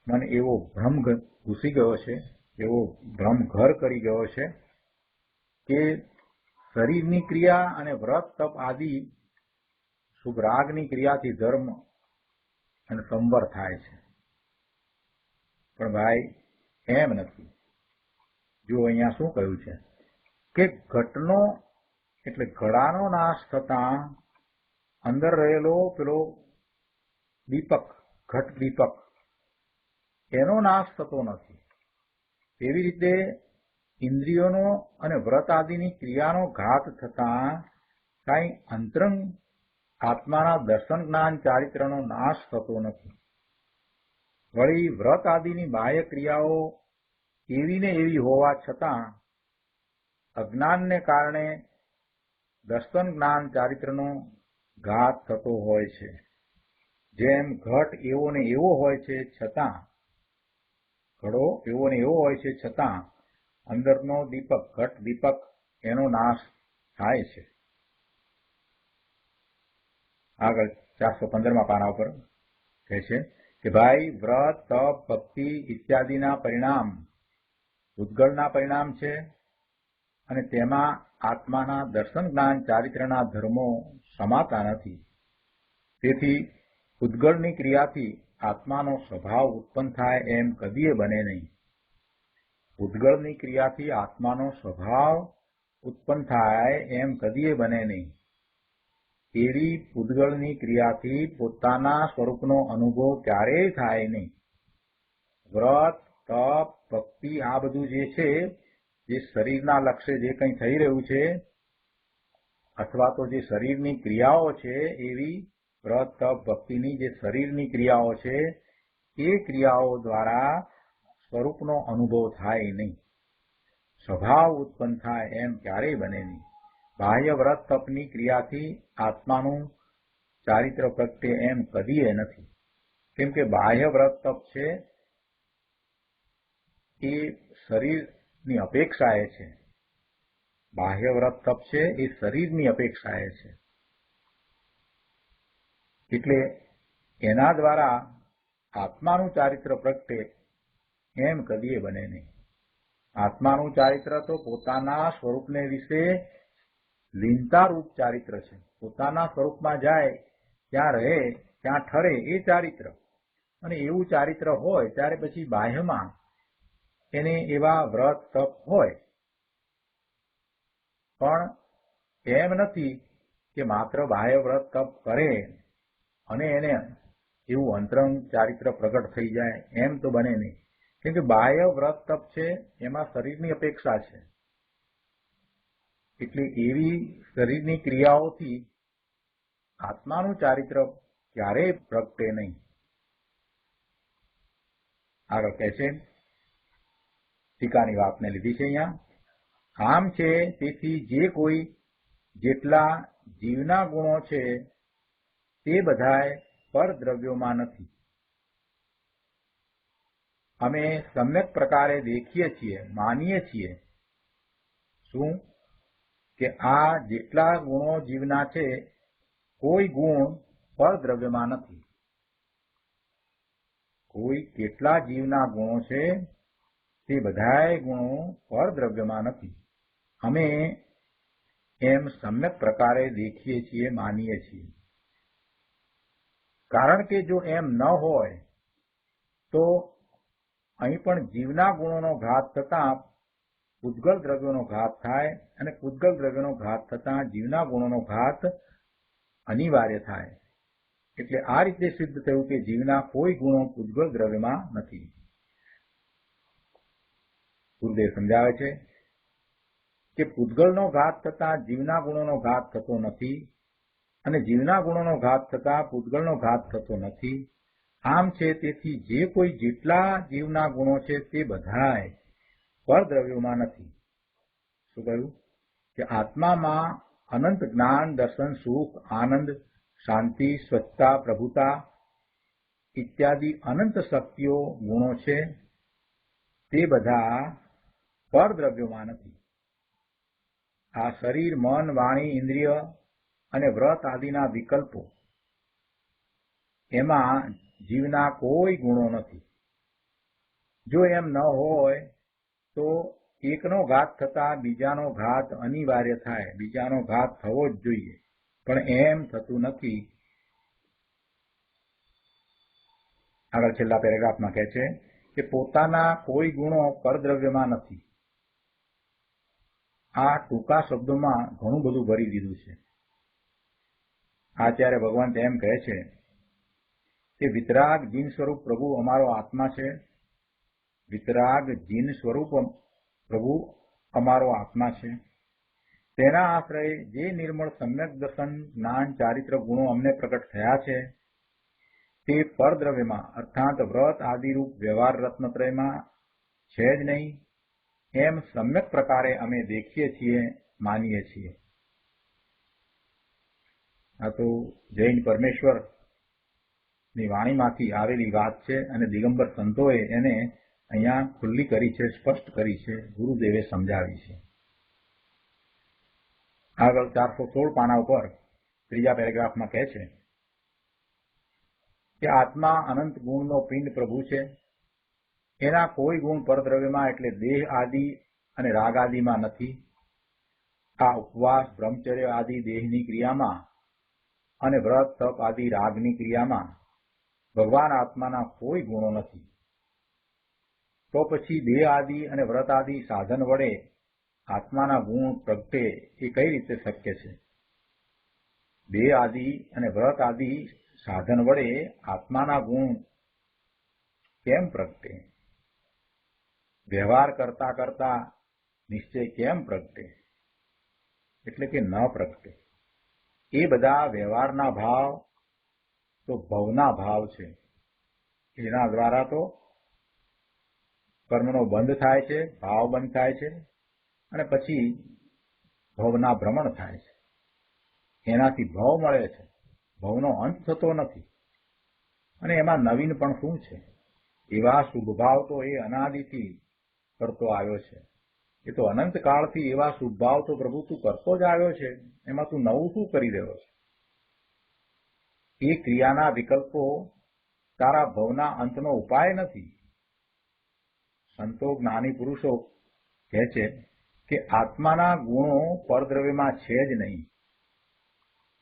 Speaker 2: મને એવો ભ્રમ ઘૂસી ગયો છે, એવો ભ્રમ ઘર કરી ગયો છે કે શરીરની ક્રિયા અને વ્રત તપ આદિ શુભ રાગની ક્રિયાથી ધર્મ અને સંવર થાય છે. પણ ભાઈ એમ નથી. જો અહીંયા શું કહ્યું છે કે ઘટનો એટલે ઘડાનો નાશ થતા અંદર રહેલો પેલો દીપક, ઘટ દીપક, એનો નાશ થતો નથી. એવી રીતે ઇન્દ્રિયોનો અને વ્રત આદિની ક્રિયાનો ઘાત થતા કાંઈ અંતરંગ આત્માના દર્શન જ્ઞાન ચારિત્રનો નાશ થતો નથી. વળી વ્રત આદિની બાહ્ય ક્રિયાઓ એવી ને એવી હોવા છતાં અજ્ઞાનને કારણે દર્શન જ્ઞાન ચારિત્રનો ઘાત થતો હોય છે. જેમ ઘટ એવો ને એવો હોય છે છતાં, ઘડો એવો ને એવો હોય છે છતાં અંદરનો દીપક, ઘટ દીપક, એનો નાશ થાય છે. આગળ 415માં પાના ઉપર કહે છે કે ભાઈ વ્રત તપ ભક્તિ ઇત્યાદિના પરિણામ ઉદ્ગળના પરિણામ છે અને તેમાં આત્માના દર્શન જ્ઞાન ચારિત્રના ધર્મો સમાતા નથી. તેથી ઉદ્ગળની ક્રિયાથી આત્માનો સ્વભાવ ઉત્પન્ન થાય એમ કદીએ બને નહીં. ઉદ્ગળની ક્રિયાથી આત્માનો સ્વભાવ ઉત્પન્ન થાય એમ કદીએ બને નહીં. એવી ઉદ્ગળની ક્રિયાથી પોતાના સ્વરૂપનો અનુભવ ક્યારેય થાય નહીં. વ્રત તપ ભક્તિ આ બધું જે છે, જે શરીરના લક્ષ્ય જે કંઈ થઈ રહ્યું છે અથવા તો જે શરીરની ક્રિયાઓ છે, એવી વ્રત તપ ભક્તિની જે શરીરની ક્રિયાઓ છે એ ક્રિયાઓ દ્વારા સ્વરૂપનો અનુભવ થાય નહીં. સ્વભાવ ઉત્પન્ન થાય એમ ક્યારેય બને નહીં. બાહ્ય વ્રત તપની ક્રિયાથી આત્માનું ચારિત્ર પ્રગટે એમ કદીએ નથી. કેમ કે બાહ્ય વ્રત તપ છે એ શરીરની અપેક્ષાએ છે. બાહ્ય વ્રત તપ છે એ શરીરની અપેક્ષાએ છે. એટલે એના દ્વારા આત્માનું ચારિત્ર પ્રગટે એમ કદીએ બને નહીં. આત્માનું ચારિત્ર તો પોતાના સ્વરૂપને વિશે લીનતારૂપ ચારિત્ર છે. પોતાના સ્વરૂપમાં જાય, ત્યાં રહે, ત્યાં ઠરે એ ચારિત્ર. અને એવું ચારિત્ર હોય ત્યારે પછી બાહ્યમાં એને એવા વ્રત તપ હોય. પણ એમ નથી કે માત્ર બાહ્ય વ્રત તપ કરે અને એને એવું અંતરંગ ચારિત્ર પ્રગટ થઈ જાય એમ તો બને નહીં. કેમ કે બાહ્ય વ્રત તપ છે એમાં શરીરની અપેક્ષા છે. એટલે એવી શરીરની ક્રિયાઓથી આત્માનું ચારિત્ર ક્યારેય પ્રગટે નહીં. આગળ કહે છે, ટીકાની વાતને લીધી છે અહીંયા. આમ છે તેથી જે કોઈ જેટલા જીવના ગુણો છે તે બધાય પરદ્રવ્યોમાં નથી. અમે સમ્યક પ્રકારે દેખીએ છીએ, માનીએ છીએ. શું કે આ જેટલા ગુણો જીવના છે કોઈ ગુણ પરદ્રવ્યમાં નથી. કોઈ કેટલા જીવના ગુણો છે તે બધાય ગુણો પરદ્રવ્યમાં નથી. અમે એમ સમ્યક પ્રકારે દેખીએ છીએ, માનીએ છીએ. કારણ કે જો એમ ન હોય તો અહીં પણ જીવના ગુણોનો ઘાત થતાં પૂતગલ દ્રવ્યોનો ઘાત થાય અને પૂતગલ દ્રવ્યોનો ઘાત થતાં જીવના ગુણોનો ઘાત અનિવાર્ય થાય. એટલે આ રીતે સિદ્ધ થયું કે જીવના કોઈ ગુણો પૂતગલ દ્રવ્યમાં નથી. ગુરુદેવ સમજાવે છે કે પૂતગલનો ઘાત થતાં જીવના ગુણોનો ઘાત થતો નથી અને જીવના ગુણોનો ઘાત થતાં પૂતગલનો ઘાત થતો નથી. આમ છે તેથી જે કોઈ જેટલા જીવના ગુણો છે તે બધાય પરદ્રવ્યોમાં નથી. શું કહ્યું કે આત્મામાં અનંત જ્ઞાન, દર્શન, સુખ, આનંદ, શાંતિ, સ્વચ્છતા, પ્રભુતા ઇત્યાદિ અનંત શક્તિઓ ગુણો છે તે બધા પરદ્રવ્યોમાં નથી. આ શરીર, મન, વાણી, ઇન્દ્રિય અને વ્રત આદિના વિકલ્પો એમાં જીવના કોઈ ગુણો નથી. જો એમ ન હોય તો એકનો ઘાત થતા બીજાનો ઘાત અનિવાર્ય થાય. બીજાનો ઘાત થવો જ જોઈએ, પણ એમ થતું નથી. આગળ છેલ્લા પેરેગ્રાફમાં કહે છે કે પોતાના કોઈ ગુણો પરદ્રવ્યમાં નથી. આ ટૂંકા શબ્દોમાં ઘણું બધું ભરી દીધું છે. આચાર્ય ભગવાન એમ કહે છે કે વિતરાગ જીન સ્વરૂપ પ્રભુ અમારો આત્મા છે. વિતરાગ જીન સ્વરૂપ પ્રભુ અમારો આત્મા છે. તેના આશ્રય જે નિર્મળ સમ્યક દર્શન, જ્ઞાન, ચારિત્ર ગુણો અમને પ્રગટ થયા છે તે પરદ્રવ્યમાં અર્થાત વ્રત આદિરૂપ વ્યવહાર રત્નત્રયમાં છે જ નહીં. એમ સમ્યક પ્રકારે અમે દેખીએ છીએ, માનીએ છીએ. આ તો જૈન પરમેશ્વરની વાણીમાંથી આવેલી વાત છે અને દિગંબર સંતોએ એને અહીંયા ખુલ્લી કરી છે, સ્પષ્ટ કરી છે, ગુરુદેવે સમજાવી છે. આગળ 416 પાના ઉપર ત્રીજા પેરેગ્રાફમાં કહે છે કે આત્મા અનંત ગુણનો પિંડ પ્રભુ છે. એના કોઈ ગુણ પરદ્રવ્યમાં એટલે દેહ આદિ અને રાગ આદિમાં નથી. આ ઉપવાસ, બ્રહ્મચર્ય આદિ દેહની ક્રિયામાં અને વ્રત, તપ આદિ રાગની ક્રિયામાં ભગવાન આત્માના કોઈ ગુણો નથી. તો પછી દેહ આદિ અને વ્રત આદિ સાધન વડે આત્માના ગુણ પ્રગટે એ કઈ રીતે શક્ય છે? દેહ આદિ અને વ્રત આદિ સાધન વડે આત્માના ગુણ કેમ પ્રગટે? વ્યવહાર કરતા કરતા નિશ્ચય કેમ પ્રગટે? એટલે કે ન પ્રગટે. એ બધા વ્યવહારના ભાવ તો ભવના ભાવ છે. એના દ્વારા તો કર્મનો બંધ થાય છે, ભાવ બંધ થાય છે અને પછી ભવના ભ્રમણ થાય છે. એનાથી ભવ મળે છે. ભવનો અંત થતો નથી. અને એમાં નવીન પણ શું છે? એવા શુભભાવ તો એ અનાદિથી કરતો આવ્યો છે. એ તો અનંત કાળથી એવા શુભભાવ તો પ્રભુ તું કરતો જ આવ્યો છે. એમાં તું નવું શું કરી રહ્યો છે? એ ક્રિયાના વિકલ્પો તારા ભવના અંતનો ઉપાય નથી. સંતો, જ્ઞાની પુરુષો કહે છે કે આત્માના ગુણો પરદ્રવ્યમાં છે જ નહીં.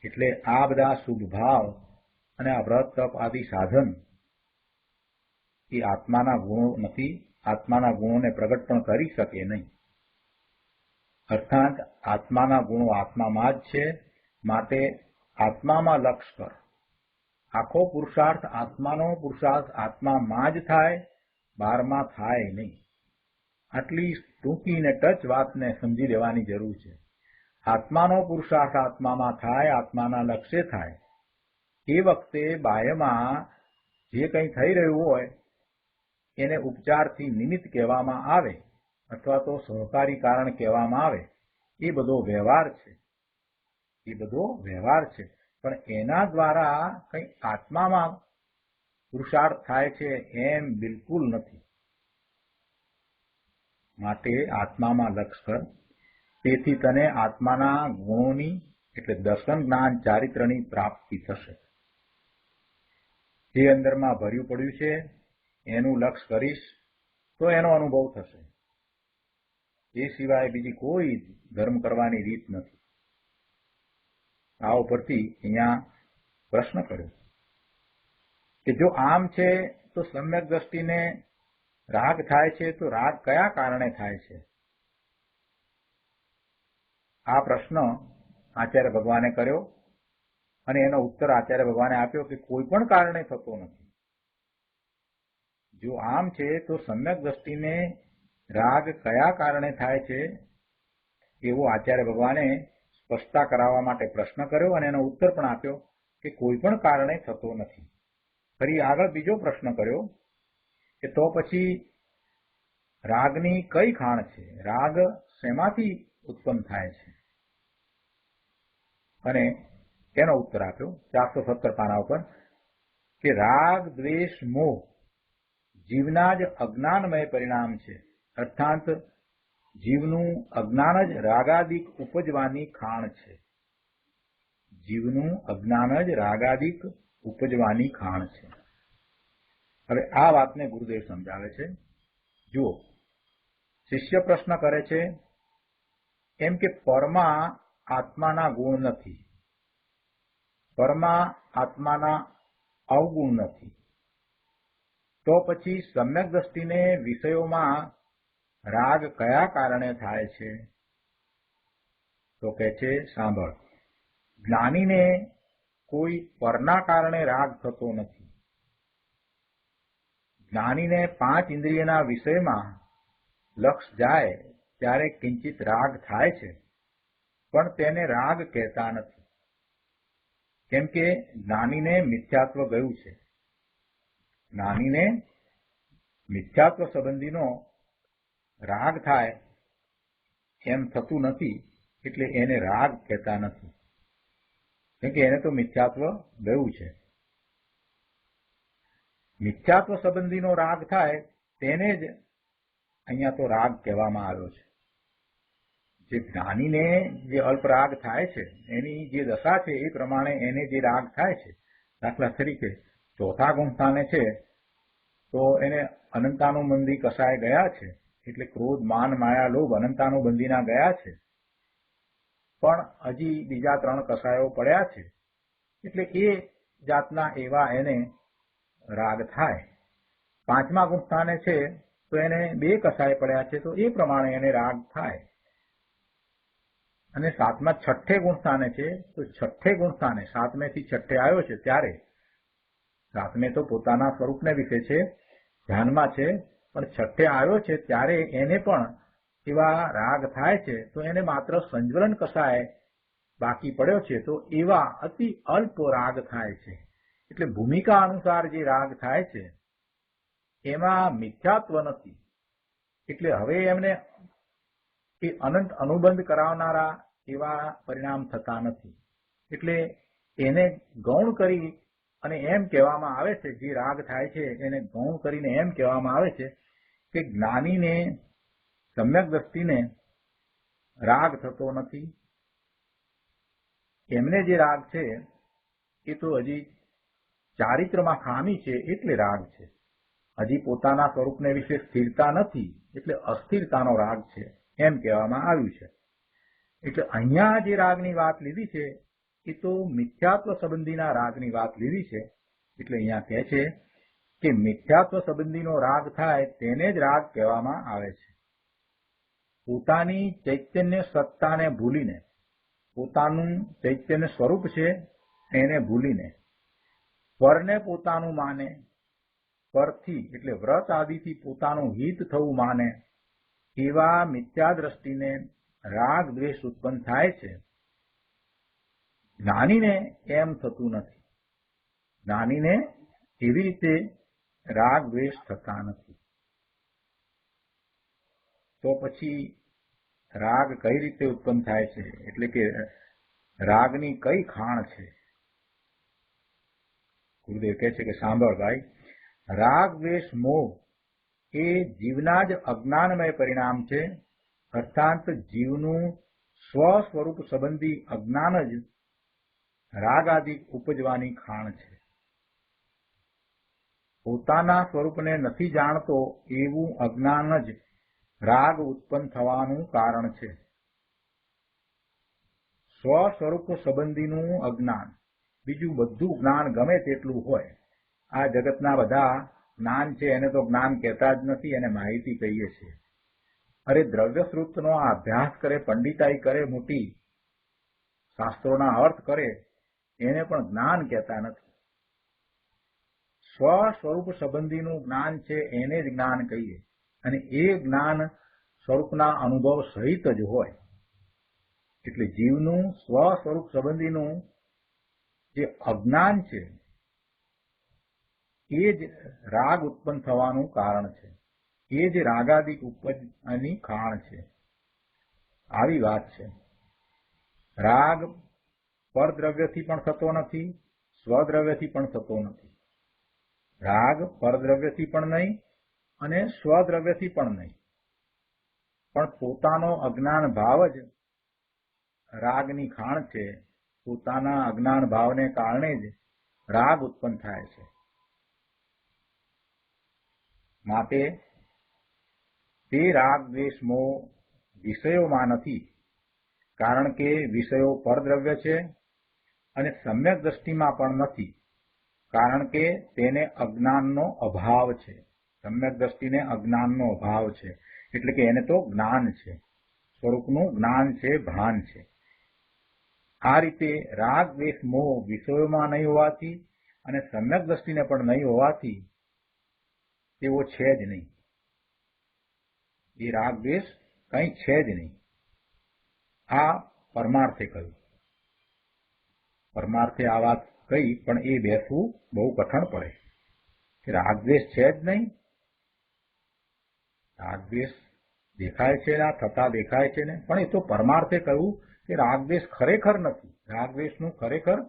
Speaker 2: એટલે આ બધા શુભ ભાવ અને આ વ્રત, તપ આદિ સાધન એ આત્માના ગુણો નથી. આત્માના ગુણોને પ્રગટ પણ કરી શકે નહીં. અર્થાત આત્માના ગુણો આત્મામાં જ છે. માટે આત્મામાં લક્ષ કર. આખો પુરુષાર્થ આત્માનો પુરુષાર્થ આત્મામાં જ થાય, બહારમાં થાય નહીં. આટલી ટૂંકી ને ટચ વાતને સમજી લેવાની જરૂર છે. આત્માનો પુરુષાર્થ આત્મામાં થાય, આત્માના લક્ષ્ય થાય. એ વખતે બાહ્યમાં જે કંઈ થઈ રહ્યું હોય એને ઉપચારથી નિમિત્ત કહેવામાં આવે અથવા તો સહકારી કારણ કહેવામાં આવે. એ બધો વ્યવહાર છે. એ બધો વ્યવહાર છે. પણ એના દ્વારા કંઈ આત્મામાં પુરુષાર્થ થાય છે એમ બિલકુલ નથી. માટે આત્મામાં લક્ષ કર. તેથી તને આત્માના ગુણોની એટલે દર્શન, જ્ઞાન, ચારિત્રની પ્રાપ્તિ થશે. જે અંદરમાં ભર્યું પડ્યું છે એનું લક્ષ કરીશ તો એનો અનુભવ થશે. એ સિવાય બીજી કોઈ ધર્મ કરવાની રીત નથી. આ ઉપરથી અહીંયા પ્રશ્ન કર્યો કે જો આમ છે તો સમ્યક દ્રષ્ટિને રાગ થાય છે તો રાગ કયા કારણે થાય છે? આ પ્રશ્ન આચાર્ય ભગવાને કર્યો અને એનો ઉત્તર આચાર્ય ભગવાને આપ્યો કે કોઈ પણ કારણે થતો નથી. જો આમ છે તો સમ્યક દ્રષ્ટિને રાગ કયા કારણે થાય છે એવો આચાર્ય ભગવાને સ્પષ્ટતા કરાવવા માટે પ્રશ્ન કર્યો અને એનો ઉત્તર પણ આપ્યો કે કોઈ પણ કારણે થતો નથી. ફરી આગળ બીજો પ્રશ્ન કર્યો કે તો પછી રાગની કઈ ખાણ છે? રાગ શેમાંથી ઉત્પન્ન થાય છે? અને એનો ઉત્તર આપ્યો 417 પાના ઉપર કે રાગ, દ્વેષ, મોહ જીવના જ અજ્ઞાનમય પરિણામ છે. અર્થાત જીવનું અજ્ઞાન જ રાગાદિક ઉપજવાની ખાણ છે. જીવનું અજ્ઞાન જ રાગાદિક ઉપજવાની ખાણ છે. હવે આ વાતને ગુરુદેવ સમજાવે છે. જુઓ, શિષ્ય પ્રશ્ન કરે છે એમ કે પરમાં આત્માના ગુણ નથી, પરમાં આત્માના અવગુણ નથી, તો પછી સમ્યક દ્રષ્ટિને વિષયોમાં રાગ કયા કારણે થાય છે? તો કહે છે સાંભળ, જ્ઞાનીને કોઈ પરના કારણે રાગ થતો નથી. જ્ઞાનીને 5 ઇન્દ્રિયના વિષયમાં લક્ષ જાય ત્યારે કિંચિત રાગ થાય છે, પણ તેને રાગ કહેતા નથી. કેમ કે જ્ઞાનીને મિથ્યાત્વ ગયું છે. જ્ઞાનીને મિથ્યાત્વ સંબંધીનો રાગ થાય એમ થતું નથી, એટલે એને રાગ કહેતા નથી. કેમ કે એને તો મિથ્યાત્વ ગયું છે. મિથ્યાત્વ સંબંધીનો રાગ થાય તેને જ અહીંયા તો રાગ કહેવામાં આવ્યો છે. જે જ્ઞાનીને જે અલ્પ રાગ થાય છે એની જે દશા છે એ પ્રમાણે એને જે રાગ થાય છે. દાખલા તરીકે ચોથા ગુણ સ્થાને છે તો એને અનંતાનુબંધી કસાય ગયા છે, એટલે ક્રોધ, માન, માયા, લોભ અનંતાનુબંધીના ગયા છે, પણ હજી બીજા 3 કસાયો પડ્યા છે, એટલે એ જાતના એવા એને રાગ થાય. 5મા ગુણ સ્થાને છે તો એને 2 કસાય પડ્યા છે, તો એ પ્રમાણે એને રાગ થાય. અને 7મા 6ઠે ગુણ સ્થાને છે તો 6ઠે ગુણ સ્થાને 7મેથી 6ઠે આવ્યો છે ત્યારે 7મે તો પોતાના સ્વરૂપને વિશે છે, ધ્યાનમાં છે, પણ 6ઠે આવ્યો છે ત્યારે એને પણ એવા રાગ થાય છે. તો એને માત્ર સંજ્વલન કસાય બાકી પડ્યો છે, તો એવા અતિ અલ્પ રાગ થાય છે. એટલે ભૂમિકા અનુસાર જે રાગ થાય છે એમાં મિથ્યાત્વ નથી. એટલે હવે એમને એ અનંત અનુબંધ કરાવનારા એવા પરિણામ થતા નથી. એટલે એને ગૌણ કરી અને એમ કહેવામાં આવે છે, જે રાગ થાય છે એને ગૌણ કરીને એમ કહેવામાં આવે છે કે જ્ઞાનીને સમ્યક દ્રષ્ટિને રાગ થતો નથી. એમને જે રાગ છે એ તો હજી ચારિત્રમાં ખામી છે એટલે રાગ છે. હજી પોતાના સ્વરૂપને વિશે સ્થિરતા નથી એટલે અસ્થિરતાનો રાગ છે એમ કહેવામાં આવ્યું છે. એટલે અહીંયા જે રાગની વાત લીધી છે એ તો મિથ્યાત્વ સંબંધીના રાગની વાત લીધી છે. એટલે અહીંયા કહે છે કે મિથ્યાત્વ સંબંધીનો રાગ થાય તેને જ રાગ કહેવામાં આવે છે. પોતાની ચૈતન્ય સત્તાને ભૂલીને, પોતાનું ચૈતન્ય સ્વરૂપ છે એને ભૂલીને, પરને પોતાનું માને, પરથી એટલે વ્રત આદિથી પોતાનું હિત થવું માને, એવા મિથ્યા દ્રષ્ટિને રાગ દ્વેષ ઉત્પન્ન થાય છે. જ્ઞાનીને એમ થતું નથી. જ્ઞાનીને એવી રીતે રાગ દ્વેષ થતા નથી. તો પછી રાગ કઈ રીતે ઉત્પન્ન થાય છે, એટલે કે રાગની કઈ ખાણ છે? ગુરુદેવ કહે છે કે સાંભળ ભાઈ, રાગ દ્વેષ મોહ એ જીવના જ અજ્ઞાનમય પરિણામ છે. અર્થાત જીવનું સ્વ સ્વરૂપ સંબંધી અજ્ઞાન જ રાગ આદિ ઉપજવાની ખાણ છે. પોતાના સ્વરૂપને નથી જાણતો એવું અજ્ઞાન જ રાગ ઉત્પન્ન થવાનું કારણ છે. સ્વ સ્વરૂપ સંબંધીનું અજ્ઞાન, બીજું બધું જ્ઞાન ગમે તેટલું હોય, આ જગતના બધા જ્ઞાન છે એને તો જ્ઞાન કહેતા જ નથી, એને માહિતી કહીએ છીએ. અરે દ્રવ્યશ્રુતનો આ અભ્યાસ કરે, પંડિતાઈ કરે, મોટી શાસ્ત્રોના અર્થ કરે, એને પણ જ્ઞાન કહેતા નથી. સ્વ સ્વરૂપ સંબંધીનું જ્ઞાન છે એને જ જ્ઞાન કહીએ, અને એ જ્ઞાન સ્વરૂપના અનુભવ સહિત જ હોય. એટલે જીવનું સ્વ સ્વરૂપ સંબંધીનું જે અજ્ઞાન છે એ જ રાગ ઉત્પન્ન થવાનું કારણ છે, એ જ રાગાદિક ઉપજની ખાણ છે. આવી વાત છે. રાગ પરદ્રવ્યથી પણ થતો નથી, સ્વદ્રવ્યથી પણ થતો નથી. રાગ પરદ્રવ્યથી પણ નહીં અને સ્વદ્રવ્યથી પણ નહીં, પણ પોતાનો અજ્ઞાન ભાવ જ રાગની ખાણ છે. પોતાના અજ્ઞાન ભાવને કારણે જ રાગ ઉત્પન્ન થાય છે. માટે તે રાગ દ્વેષ મોહ વિષયોમાં નથી, કારણ કે વિષયો પરદ્રવ્ય છે, અને સમ્યક દ્રષ્ટિમાં પણ નથી, કારણ કે તેને અજ્ઞાનનો અભાવ છે. સમ્યક દ્રષ્ટિને અજ્ઞાનનો અભાવ છે, એટલે કે એને તો જ્ઞાન છે, સ્વરૂપનું જ્ઞાન છે, ભાન છે. આ રીતે રાગ દ્વેષ મોહ વિષયોમાં નહીં હોવાથી અને સમ્યક દ્રષ્ટિને પણ નહીં હોવાથી તેઓ છે જ નહીં. એ રાગ દ્વેષ કંઈ છે જ નહીં. આ પરમાર્થે કહ્યું. પરમાર્થે આ વાત કહી, પણ એ બેસવું બહુ કઠણ પડે કે રાગ દ્વેષ છે જ નહીં. રાગ દ્વેષ દેખાય છે ને, થતા દેખાય છે ને, પણ એ તો પરમાર્થે કહ્યું કે રાગ દ્વેષ ખરેખર નથી. રાગ દ્વેષનું ખરેખર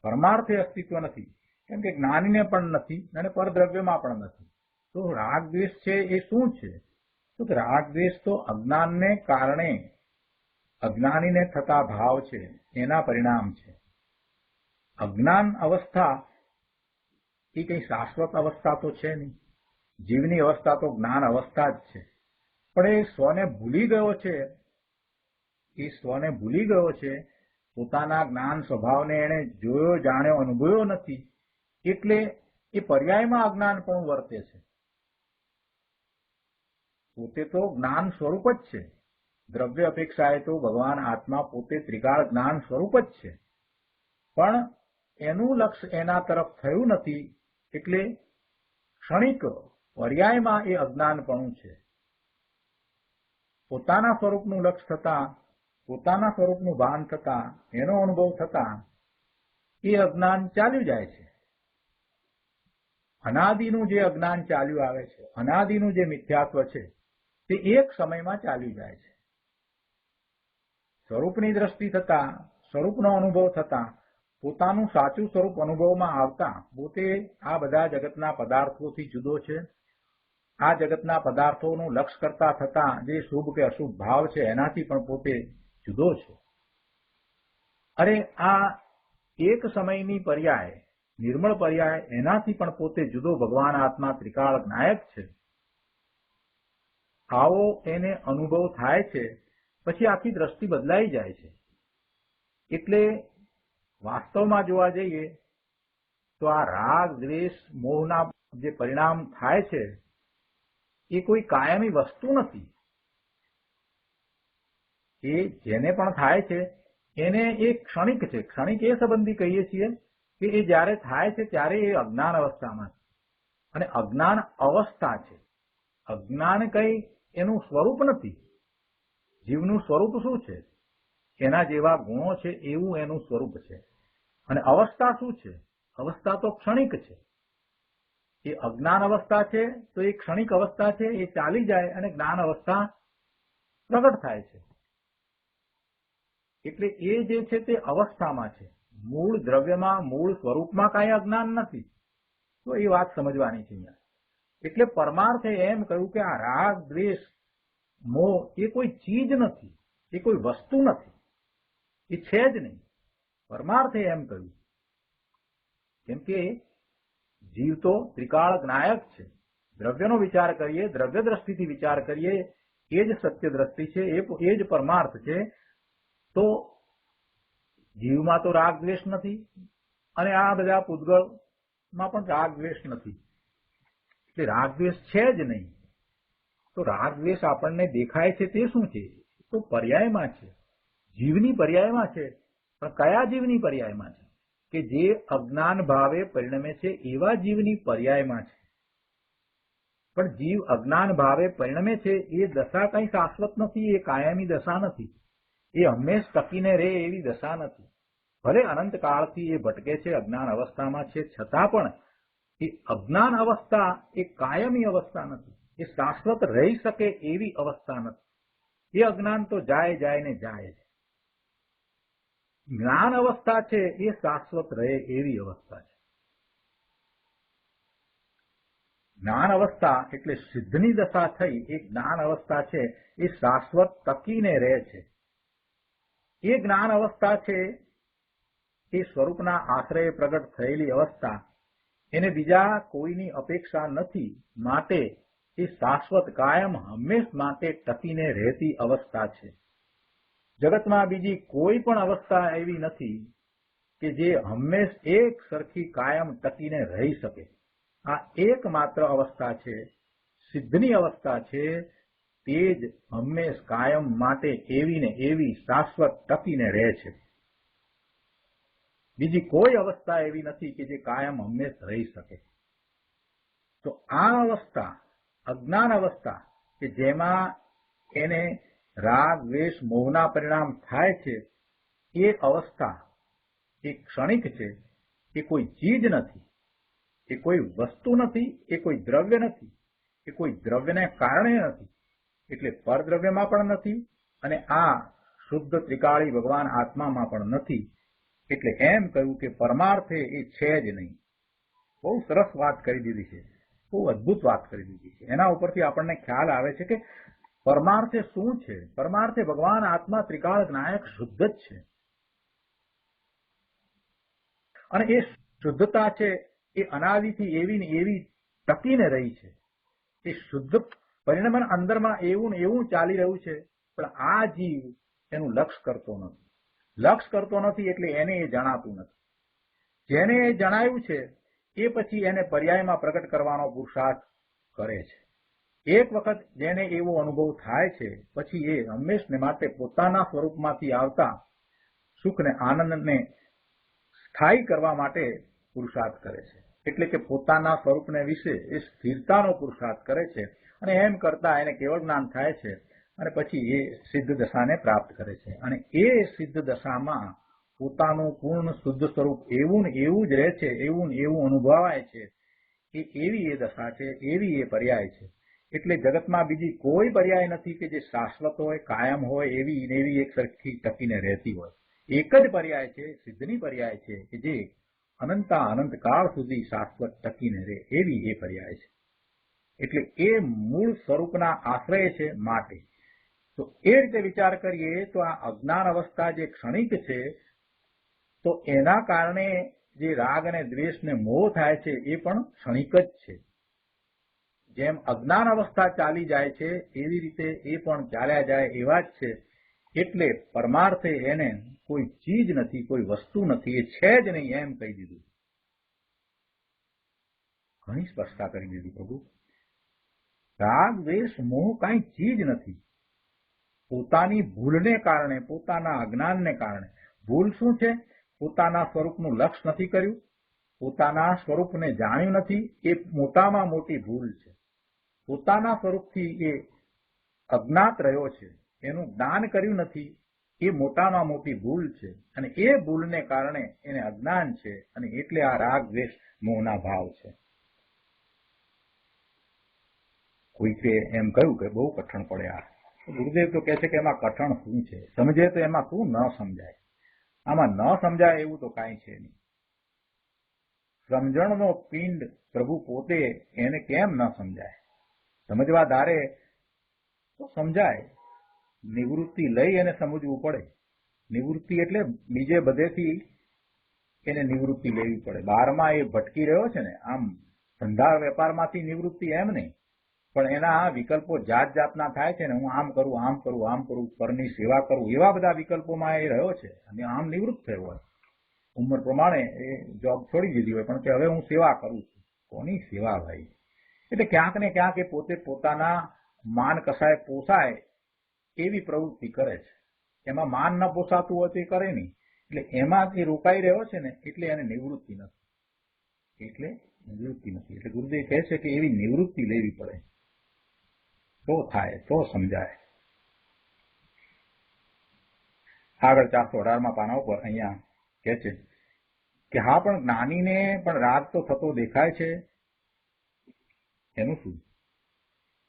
Speaker 2: પરમાર્થે અસ્તિત્વ નથી, કેમ કે જ્ઞાનીને પણ નથી અને પરદ્રવ્યમાં પણ નથી. તો રાગ દ્વેષ છે એ શું છે? તો રાગ દ્વેષ તો અજ્ઞાનને કારણે અજ્ઞાનીને થતા ભાવ છે, એના પરિણામ છે. અજ્ઞાન અવસ્થા એ કઈ શાશ્વત અવસ્થા તો છે નહીં. જીવની અવસ્થા તો જ્ઞાન અવસ્થા જ છે, પણ એ સ્વને ભૂલી ગયો છે. એ સ્વને ભૂલી ગયો છે, પોતાના જ્ઞાન સ્વભાવને એને જોયો, જાણ્યો, અનુભવ્યો નથી, એટલે એ પર્યાયમાં અજ્ઞાન પણ વર્તે છે. પોતે તો જ્ઞાન સ્વરૂપ જ છે. દ્રવ્ય અપેક્ષાએ તો ભગવાન આત્મા પોતે ત્રિકાળ જ્ઞાન સ્વરૂપ જ છે, પણ એનું લક્ષ્ય એના તરફ થયું નથી, એટલે ક્ષણિક પર્યાયમાં એ અજ્ઞાનપણું છે. પોતાના સ્વરૂપનું લક્ષ્ય થતા, પોતાના સ્વરૂપનું ભાન થતા, એનો અનુભવ થતા એ અજ્ઞાન ચાલ્યું જાય છે. અનાદિનું જે અજ્ઞાન ચાલ્યું આવે છે, અનાદિનું જે મિથ્યાત્વ છે, તે એક સમયમાં ચાલ્યું જાય છે. સ્વરૂપની દ્રષ્ટિ થતા, સ્વરૂપનો અનુભવ થતા, પોતાનું સાચું સ્વરૂપ અનુભવમાં આવતા પોતે આ બધા જગતના પદાર્થોથી જુદો છે. આ જગતના પદાર્થોનું લક્ષ્ય કરતા થતા જે શુભ કે અશુભ ભાવ છે એનાથી પણ પોતે જુદો છે. અરે આ એક સમયની પર્યાય, નિર્મળ પર્યાય, એનાથી પણ પોતે જુદો ભગવાન આત્મા ત્રિકાળ નાયક છે. આવો એને અનુભવ થાય છે, પછી આખી દ્રષ્ટિ બદલાઈ જાય છે. એટલે વાસ્તવમાં જોવા જઈએ તો આ રાગ દ્વેષ મોહના જે પરિણામ થાય છે એ કોઈ કાયમી વસ્તુ નથી. એ જેને પણ થાય છે એને એ ક્ષણિક છે. ક્ષણિક એ સંબંધી કહીએ છીએ કે એ જ્યારે થાય છે ત્યારે એ અજ્ઞાન અવસ્થામાં છે, અને અજ્ઞાન અવસ્થા છે. અજ્ઞાન કઈ એનું સ્વરૂપ નથી. જીવનું સ્વરૂપ શું છે? એના જેવા ગુણો છે એવું એનું સ્વરૂપ છે. અને અવસ્થા શું છે? અવસ્થા તો ક્ષણિક છે. એ અજ્ઞાન અવસ્થા છે તો એ ક્ષણિક અવસ્થા છે, એ ચાલી જાય અને જ્ઞાન અવસ્થા પ્રગટ થાય છે. એટલે એ જે છે તે અવસ્થામાં છે. મૂળ દ્રવ્યમાં, મૂળ સ્વરૂપમાં કાંઈ અજ્ઞાન નથી. તો એ વાત સમજવાની છે અહીંયા. એટલે પરમાર્થે એમ કહ્યું કે આ રાગ દ્વેષ મોહ એ કોઈ ચીજ નથી, એ કોઈ વસ્તુ નથી, એ છે જ નહીં. પરમાર્થે એમ કહ્યું. કેમ કે જીવ તો ત્રિકાળ જ્ઞાયક છે. દ્રવ્યનો વિચાર કરીએ, દ્રવ્ય દ્રષ્ટિથી વિચાર કરીએ, એ જ સત્ય દ્રષ્ટિ છે, એ જ પરમાર્થ છે. તો જીવમાં તો રાગ દ્વેષ નથી અને આ બધા પૂતગળમાં પણ રાગ દ્વેષ નથી, એટલે રાગ દ્વેષ છે જ નહીં. તો રાગ દ્વેષ આપણને દેખાય છે તે શું છે? તો પર્યાયમાં છે, જીવની પર્યાયમાં છે. પણ કયા જીવની પર્યાયમાં છે? કે જે અજ્ઞાન ભાવે પરિણમે છે એવા જીવની પર્યાયમાં છે. પણ જીવ અજ્ઞાન ભાવે પરિણમે છે એ દશા કઈ શાશ્વત નથી, એ કાયમી દશા નથી, એ હંમેશ ટકીને રહે એવી દશા નથી. ભલે અનંત કાળથી એ ભટકે છે, અજ્ઞાન અવસ્થામાં છે, છતાં પણ એ અજ્ઞાન અવસ્થા એ કાયમી અવસ્થા નથી, એ શાશ્વત રહી શકે એવી અવસ્થા નથી. એ અજ્ઞાન તો જાય ને જાય છે. જ્ઞાન અવસ્થા છે એ શાશ્વત રહે એવી અવસ્થા છે. જ્ઞાન અવસ્થા એટલે સિદ્ધની દશા થઈ, એ જ્ઞાન અવસ્થા છે એ શાશ્વત ટકીને રહે છે. એ જ્ઞાન અવસ્થા છે એ સ્વરૂપના આશ્રય પ્રગટ થયેલી અવસ્થા, એને બીજા કોઈની અપેક્ષા નથી, માટે એ શાશ્વત કાયમ હંમેશ માટે ટકીને રહેતી અવસ્થા છે. જગતમાં બીજી કોઈ પણ અવસ્થા એવી નથી કે જે હંમેશ એક સરખી કાયમ ટકીને રહી શકે. આ એકમાત્ર અવસ્થા છે, સિદ્ધની અવસ્થા છે, તે જ હંમેશ કાયમ માટે એવી ને એવી શાશ્વત ટકીને રહે છે. બીજી કોઈ અવસ્થા એવી નથી કે જે કાયમ હંમેશ રહી શકે. તો આ અવસ્થા અજ્ઞાન અવસ્થા કે જેમાં એને રાગ દ્વેષ મોહના પરિણામ થાય છે, એ અવસ્થા એ ક્ષણિક છે, એ કોઈ ચીજ નથી, એ કોઈ વસ્તુ નથી, એ કોઈ દ્રવ્ય નથી, એ કોઈ દ્રવ્યને કારણે નથી, એટલે પરદ્રવ્યમાં પણ નથી અને આ શુદ્ધ ત્રિકાળી ભગવાન આત્મામાં પણ નથી. એટલે એમ કહ્યું કે પરમાર્થે એ છે જ નહીં. બહુ સરસ વાત કરી દીધી છે, બહુ અદભુત વાત કરી દીધી છે. એના ઉપરથી આપણને ખ્યાલ આવે છે કે પરમાર્થે શું છે. પરમાર્થે ભગવાન આત્મા ત્રિકાળ નાયક શુદ્ધ જ છે, અને એ શુદ્ધતા છે એ અનાદિથી એવી ને એવી ટકીને રહી છે. એ શુદ્ધ પરિણમન અંદરમાં એવું ને એવું ચાલી રહ્યું છે, પણ આ જીવ એનું લક્ષ કરતો નથી. લક્ષ કરતો નથી એટલે એને એ જણાતું નથી. જેને એ જણાયું છે એ પછી એને પર્યાયમાં પ્રગટ કરવાનો પુરુષાર્થ કરે છે. એક વખત જેને એવો અનુભવ થાય છે પછી એ હંમેશને માટે પોતાના સ્વરૂપમાંથી આવતા સુખ ને આનંદને સ્થાયી કરવા માટે પુરુષાર્થ કરે છે. એટલે કે પોતાના સ્વરૂપને વિશે એ સ્થિરતાનો પુરુષાર્થ કરે છે, અને એમ કરતા એને કેવળ જ્ઞાન થાય છે, અને પછી એ સિદ્ધ દશાને પ્રાપ્ત કરે છે. અને એ સિદ્ધ દશામાં પોતાનું પૂર્ણ શુદ્ધ સ્વરૂપ એવું ને એવું જ રહે છે, એવું ને એવું અનુભવાય છે. એવી એ દશા છે, એવી એ પર્યાય છે. એટલે જગતમાં બીજી કોઈ પર્યાય નથી કે જે શાશ્વત હોય, કાયમ હોય, એવી ને એવી એક સરખી ટકીને રહેતી હોય. એક જ પર્યાય છે, સિદ્ધની પર્યાય છે, કે જે અનંતા અનંત કાળ સુધી શાશ્વત ટકીને રહે એવી એ પર્યાય છે. એટલે એ મૂળ સ્વરૂપના આશ્રય છે માટે. તો એ રીતે વિચાર કરીએ તો આ અજ્ઞાન અવસ્થા જે ક્ષણિક છે, તો એના કારણે જે રાગ અને દ્વેષ ને મોહ થાય છે એ પણ ક્ષણિક જ છે. જેમ અજ્ઞાન અવસ્થા ચાલી જાય છે એવી રીતે એ પણ ચાલ્યા જાય એવા જ છે. એટલે પરમાર્થે એને કોઈ ચીજ નથી, કોઈ વસ્તુ નથી, એ છે જ નહીં એમ કહી દીધું. ઘણી સ્પષ્ટતા કરી દીધી પ્રભુ. રાગ દ્વેષ મોહ કાંઈ ચીજ નથી. પોતાની ભૂલને કારણે, પોતાના અજ્ઞાનને કારણે. ભૂલ શું છે? પોતાના સ્વરૂપનું લક્ષ નથી કર્યું, પોતાના સ્વરૂપને જાણ્યું નથી, એ મોટામાં મોટી ભૂલ છે. પોતાના સ્વરૂપથી એ અજ્ઞાત રહ્યો છે, એનું જ્ઞાન કર્યું નથી, એ મોટામાં મોટી ભૂલ છે. અને એ ભૂલને કારણે એને અજ્ઞાન છે, અને એટલે આ રાગ દ્વેષ મોહના ભાવ છે. કોઈકે એમ કહ્યું કે બહુ કઠણ પડે આ. ગુરુદેવ તો કહે છે કે એમાં કઠણ શું છે? સમજે તો એમાં શું ન સમજાય? આમાં ન સમજાય એવું તો કાંઈ છે નહીં. સમજણનો પિંડ પ્રભુ પોતે, એને કેમ ન સમજાય? સમજવા ધારે તો સમજાય. નિવૃત્તિ લઈ એને સમજવું પડે. નિવૃત્તિ એટલે બીજે બધેથી એને નિવૃત્તિ લેવી પડે. બહારમાં એ ભટકી રહ્યો છે ને, આમ ધંધા વેપારમાંથી નિવૃત્તિ એમ નહીં. પણ એના વિકલ્પો જાત જાતના થાય છે ને, હું આમ કરું, આમ કરું, આમ કરું, પરની સેવા કરું, એવા બધા વિકલ્પોમાં એ રહ્યો છે અને આમ નિવૃત્ત થયો હોય, ઉંમર પ્રમાણે એ જોબ છોડી દીધી હોય, પણ કે હવે હું સેવા કરું છું. કોની સેવા ભાઈ? એટલે ક્યાંક ને ક્યાંક એ પોતે પોતાના માન કસાય પોસાય એવી પ્રવૃત્તિ કરે છે. એમાં માન ન પોસાતું હોય તો એ કરે નહીં. એટલે એમાં એ રોકાઈ રહ્યો છે ને, એટલે એને નિવૃત્તિ નથી. એટલે ગુરુદેવ કહે છે કે એવી નિવૃત્તિ લેવી પડે, તો થાય, તો સમજાય. આગળ 418માં પાના ઉપર અહીંયા કહે છે કે હા, પણ જ્ઞાનીને પણ રાગ તો થતો દેખાય છે, એનું શું?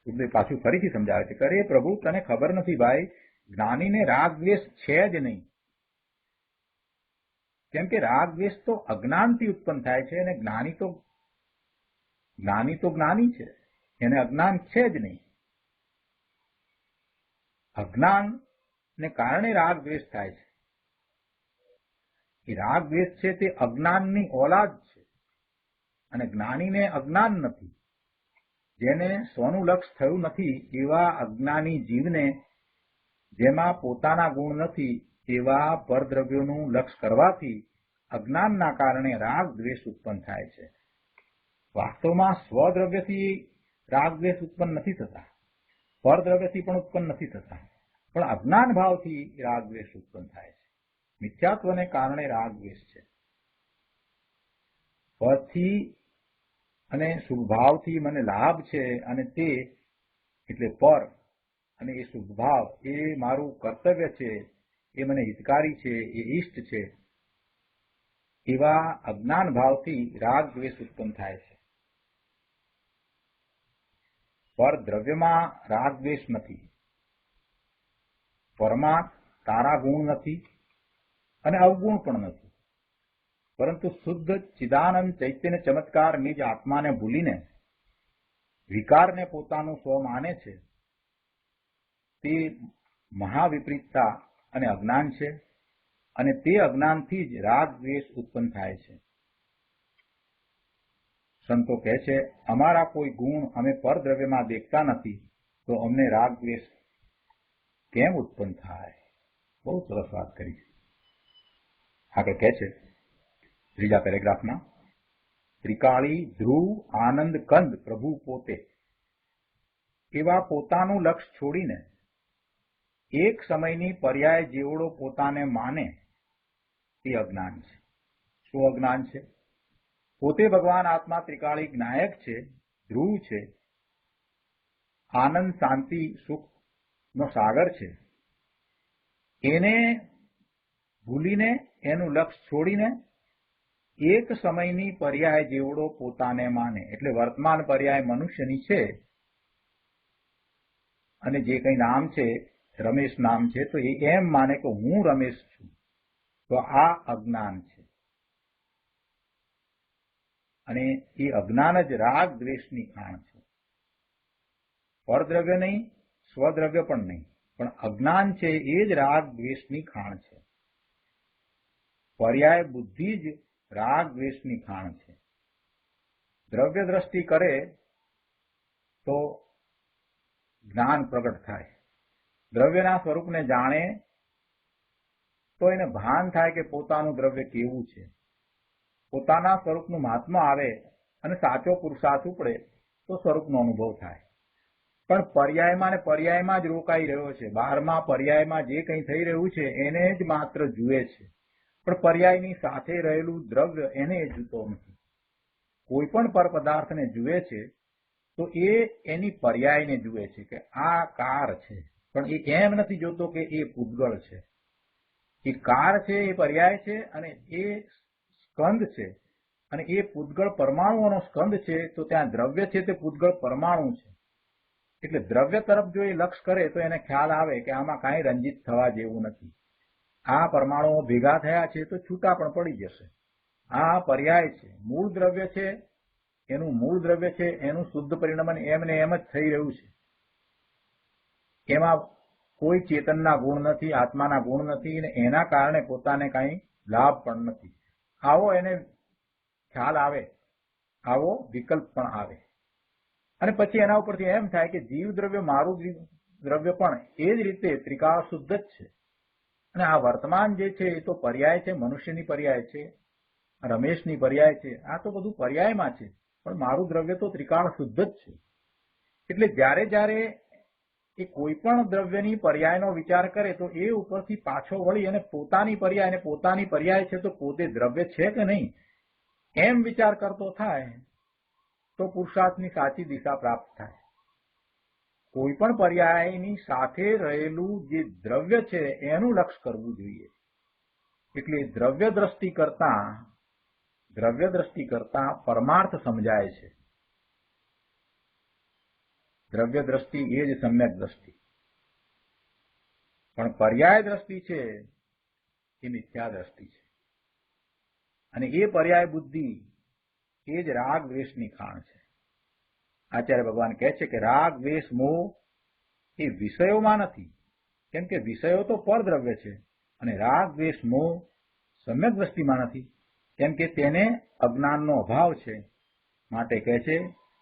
Speaker 2: ગુરુદેવ પાછું ફરીથી સમજાવે છે કે અરે પ્રભુ, તને ખબર નથી ભાઈ, જ્ઞાનીને રાગ દ્વેષ છે જ નહીં. કેમ કે રાગ દ્વેષ તો અજ્ઞાનથી ઉત્પન્ન થાય છે, અને જ્ઞાની તો જ્ઞાની છે, એને અજ્ઞાન છે જ નહીં. અજ્ઞાનને કારણે રાગ દ્વેષ થાય છે. એ રાગ દ્વેષ છે તે અજ્ઞાનની ઓલાદ છે, અને જ્ઞાનીને અજ્ઞાન નથી. જેને સ્વનું લક્ષ થયું નથી એવા અજ્ઞાની જીવને, જેમાં પોતાના ગુણ નથી એવા પરદ્રવ્યોનું લક્ષ કરવાથી અજ્ઞાનના કારણે રાગ દ્વેષ ઉત્પન્ન થાય છે. વાસ્તવમાં સ્વદ્રવ્યથી રાગ દ્વેષ ઉત્પન્ન નથી થતા, પરદ્રવ્યથી પણ ઉત્પન્ન નથી થતા, પણ અજ્ઞાન ભાવથી રાગ દ્વેષ ઉત્પન્ન થાય છે. મિથ્યાત્વને કારણે રાગ દ્વેષ છે. પરથી અને શુભભાવથી મને લાભ છે, અને તે એટલે પર અને એ શુભભાવ એ મારું કર્તવ્ય છે, એ મને હિતકારી છે, એ ઇષ્ટ છે, એવા અજ્ઞાન ભાવથી રાગ દ્વેષ ઉત્પન્ન થાય છે. પર દ્રવ્યમાં રાગ દ્વેષ નથી, પરમાં તારા ગુણ નથી અને અવગુણ પણ નથી, પરંતુ શુદ્ધ ચિદાનંદ ચૈતન્ય ચમત્કાર નિજ આત્માને ભૂલીને વિકારને પોતાનું સ્વ માને છે, તે મહાવિપરીતતા અને અજ્ઞાન છે, અને તે અજ્ઞાનથી જ રાગ દ્વેષ ઉત્પન્ન થાય છે. સંતો કહે છે, અમારા કોઈ ગુણ અમે પરદ્રવ્યમાં દેખતા નથી, તો અમને રાગ દ્વેષ કેમ ઉત્પન્ન થાય? બહુ સરસ વાત કરી. આગળ કહે છે ત્રીજા પેરેગ્રાફમાં, ત્રિકાળી ધ્રુવ આનંદ કંદ પ્રભુ પોતે એવા પોતાનું લક્ષ છોડીને એક સમયની પર્યાય જેવડો પોતાને માને તે અજ્ઞાન છે. શું અજ્ઞાન છે? પોતે ભગવાન આત્મા ત્રિકાળી જ્ઞાયક છે, ધ્રુવ છે, આનંદ શાંતિ સુખનો સાગર છે, એને ભૂલીને, એનું લક્ષ છોડીને એક સમયની પર્યાય જેવડો પોતાને માને. એટલે વર્તમાન પર્યાય મનુષ્યની છે, અને જે કંઈ નામ છે, રમેશ નામ છે, તો એ એમ માને કે હું રમેશ છું, તો આ અજ્ઞાન છે. અને એ અજ્ઞાન જ રાગ દ્વેષની ખાણ છે. પરદ્રવ્ય નહીં, સ્વદ્રવ્ય પણ નહીં, પણ અજ્ઞાન છે એ જ રાગ દ્વેષની ખાણ છે. પર્યાય બુદ્ધિ જ રાગ દ્વેષની ખાણ છે. દ્રવ્ય દ્રષ્ટિ કરે તો જ્ઞાન પ્રગટ થાય. દ્રવ્યના સ્વરૂપને જાણે તો એને ભાન થાય કે પોતાનું દ્રવ્ય કેવું છે. પોતાના સ્વરૂપનું મહાત્મા આવે અને સાચો પુરુષાર્થ ઉપડે તો સ્વરૂપનો અનુભવ થાય. પણ પર્યાયમાં ને પર્યાયમાં જ રોકાઈ રહ્યો છે. 12મા પર્યાયમાં જે કંઈ થઈ રહ્યું છે એને જ માત્ર જુએ છે, પણ પર્યાયની સાથે રહેલું દ્રવ્ય એને જુતો નથી. કોઈ પણ પર પદાર્થને જુએ છે તો એ એની પર્યાયને જુએ છે કે આ કાર છે, પણ એ એમ નથી જોતો કે એ પૂતગળ છે. એ કાર છે, એ પર્યાય છે, અને એ સ્કંદ છે, અને એ પૂતગળ પરમાણુઓનો સ્કંદ છે, તો ત્યાં દ્રવ્ય છે તે પૂતગળ પરમાણુ છે. એટલે દ્રવ્ય તરફ જો એ લક્ષ કરે તો એને ખ્યાલ આવે કે આમાં કાંઈ રંજિત થવા જેવું નથી. આ પરમાણુઓ ભેગા થયા છે તો છૂટા પણ પડી જશે. આ પર્યાય છે, મૂળ દ્રવ્ય છે, એનું મૂળ દ્રવ્ય છે, એનું શુદ્ધ પરિણમન એમને એમ જ થઈ રહ્યું છે. એમાં કોઈ ચેતનના ગુણ નથી, આત્માના ગુણ નથી, અને એના કારણે પોતાને કાંઈ લાભ પણ નથી. આવો એને ખ્યાલ આવે, આવો વિકલ્પ પણ આવે. અને પછી એના ઉપરથી એમ થાય કે જીવ દ્રવ્ય મારું દ્રવ્ય પણ એ જ રીતે ત્રિકાળ શુદ્ધ જ છે. અને આ વર્તમાન જે છે એ તો પર્યાય છે, મનુષ્યની પર્યાય છે, રમેશની પર્યાય છે, આ તો બધું પર્યાયમાં છે, પણ મારું દ્રવ્ય તો ત્રિકાળ શુદ્ધ જ છે. એટલે જ્યારે જ્યારે એ કોઈ પણ દ્રવ્યની પર્યાયનો વિચાર કરે તો એ ઉપરથી પાછો વળી અને પોતાની પર્યાય, અને પોતાની પર્યાય છે તો પોતે દ્રવ્ય છે કે નહીં એમ વિચાર કરતો થાય તો પુરુષાર્થની સાચી દિશા પ્રાપ્ત થાય. કોઈ પણ પર્યાયની સાથે રહેલું જે દ્રવ્ય છે એનું લક્ષ કરવું જોઈએ. એટલે દ્રવ્ય દ્રષ્ટિ કરતા પરમાર્થ સમજાય છે. દ્રવ્ય દ્રષ્ટિ એ જ સમ્યક દ્રષ્ટિ, પણ પર્યાય દ્રષ્ટિ છે એ મિથ્યા દ્રષ્ટિ છે. અને એ પર્યાય બુદ્ધિ એ જ રાગ દ્વેષની ખાણ છે. આચાર્ય ભગવાન કહે છે કે રાગ દ્વેષ મોહ એ વિષયોમાં નથી, કેમ કે વિષયો તો પરદ્રવ્ય છે, અને રાગ દ્વેષ મોહ સમ્યક દ્રષ્ટિમાં નથી, કેમ કે તેને અજ્ઞાનનો અભાવ છે. માટે કહે છે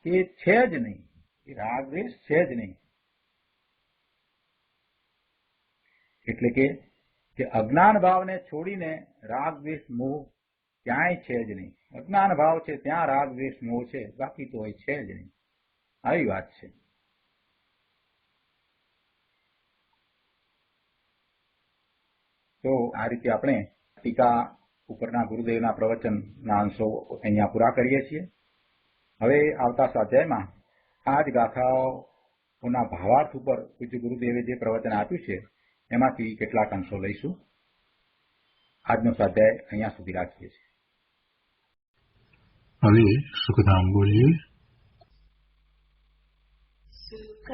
Speaker 2: કે છે જ નહીં, એ રાગ દ્વેષ છે જ નહીં. એટલે કે અજ્ઞાન ભાવને છોડીને રાગ દ્વેષ મોહ ક્યાંય છે જ નહીં. અજ્ઞાન ભાવ છે ત્યાં રાગ દ્વેષ મોહ છે, બાકી તો એ છે જ નહીં. આવી વાત છે. તો આ રીતે આપણે ટીકા ઉપરના ગુરુદેવના પ્રવચનના અંશો અહીંયા પૂરા કરીએ છીએ. હવે આવતા સ્વાધ્યાયમાં આ જ ગાથાઓના ભાવાર્થ ઉપર પૂજ્ય ગુરુદેવે જે પ્રવચન આપ્યું છે એમાંથી કેટલાક અંશો લઈશું. આજનો સ્વાધ્યાય અહીંયા સુધી રાખીએ છીએ.
Speaker 3: હવે સુખધામ બોલીએ.
Speaker 4: સુખ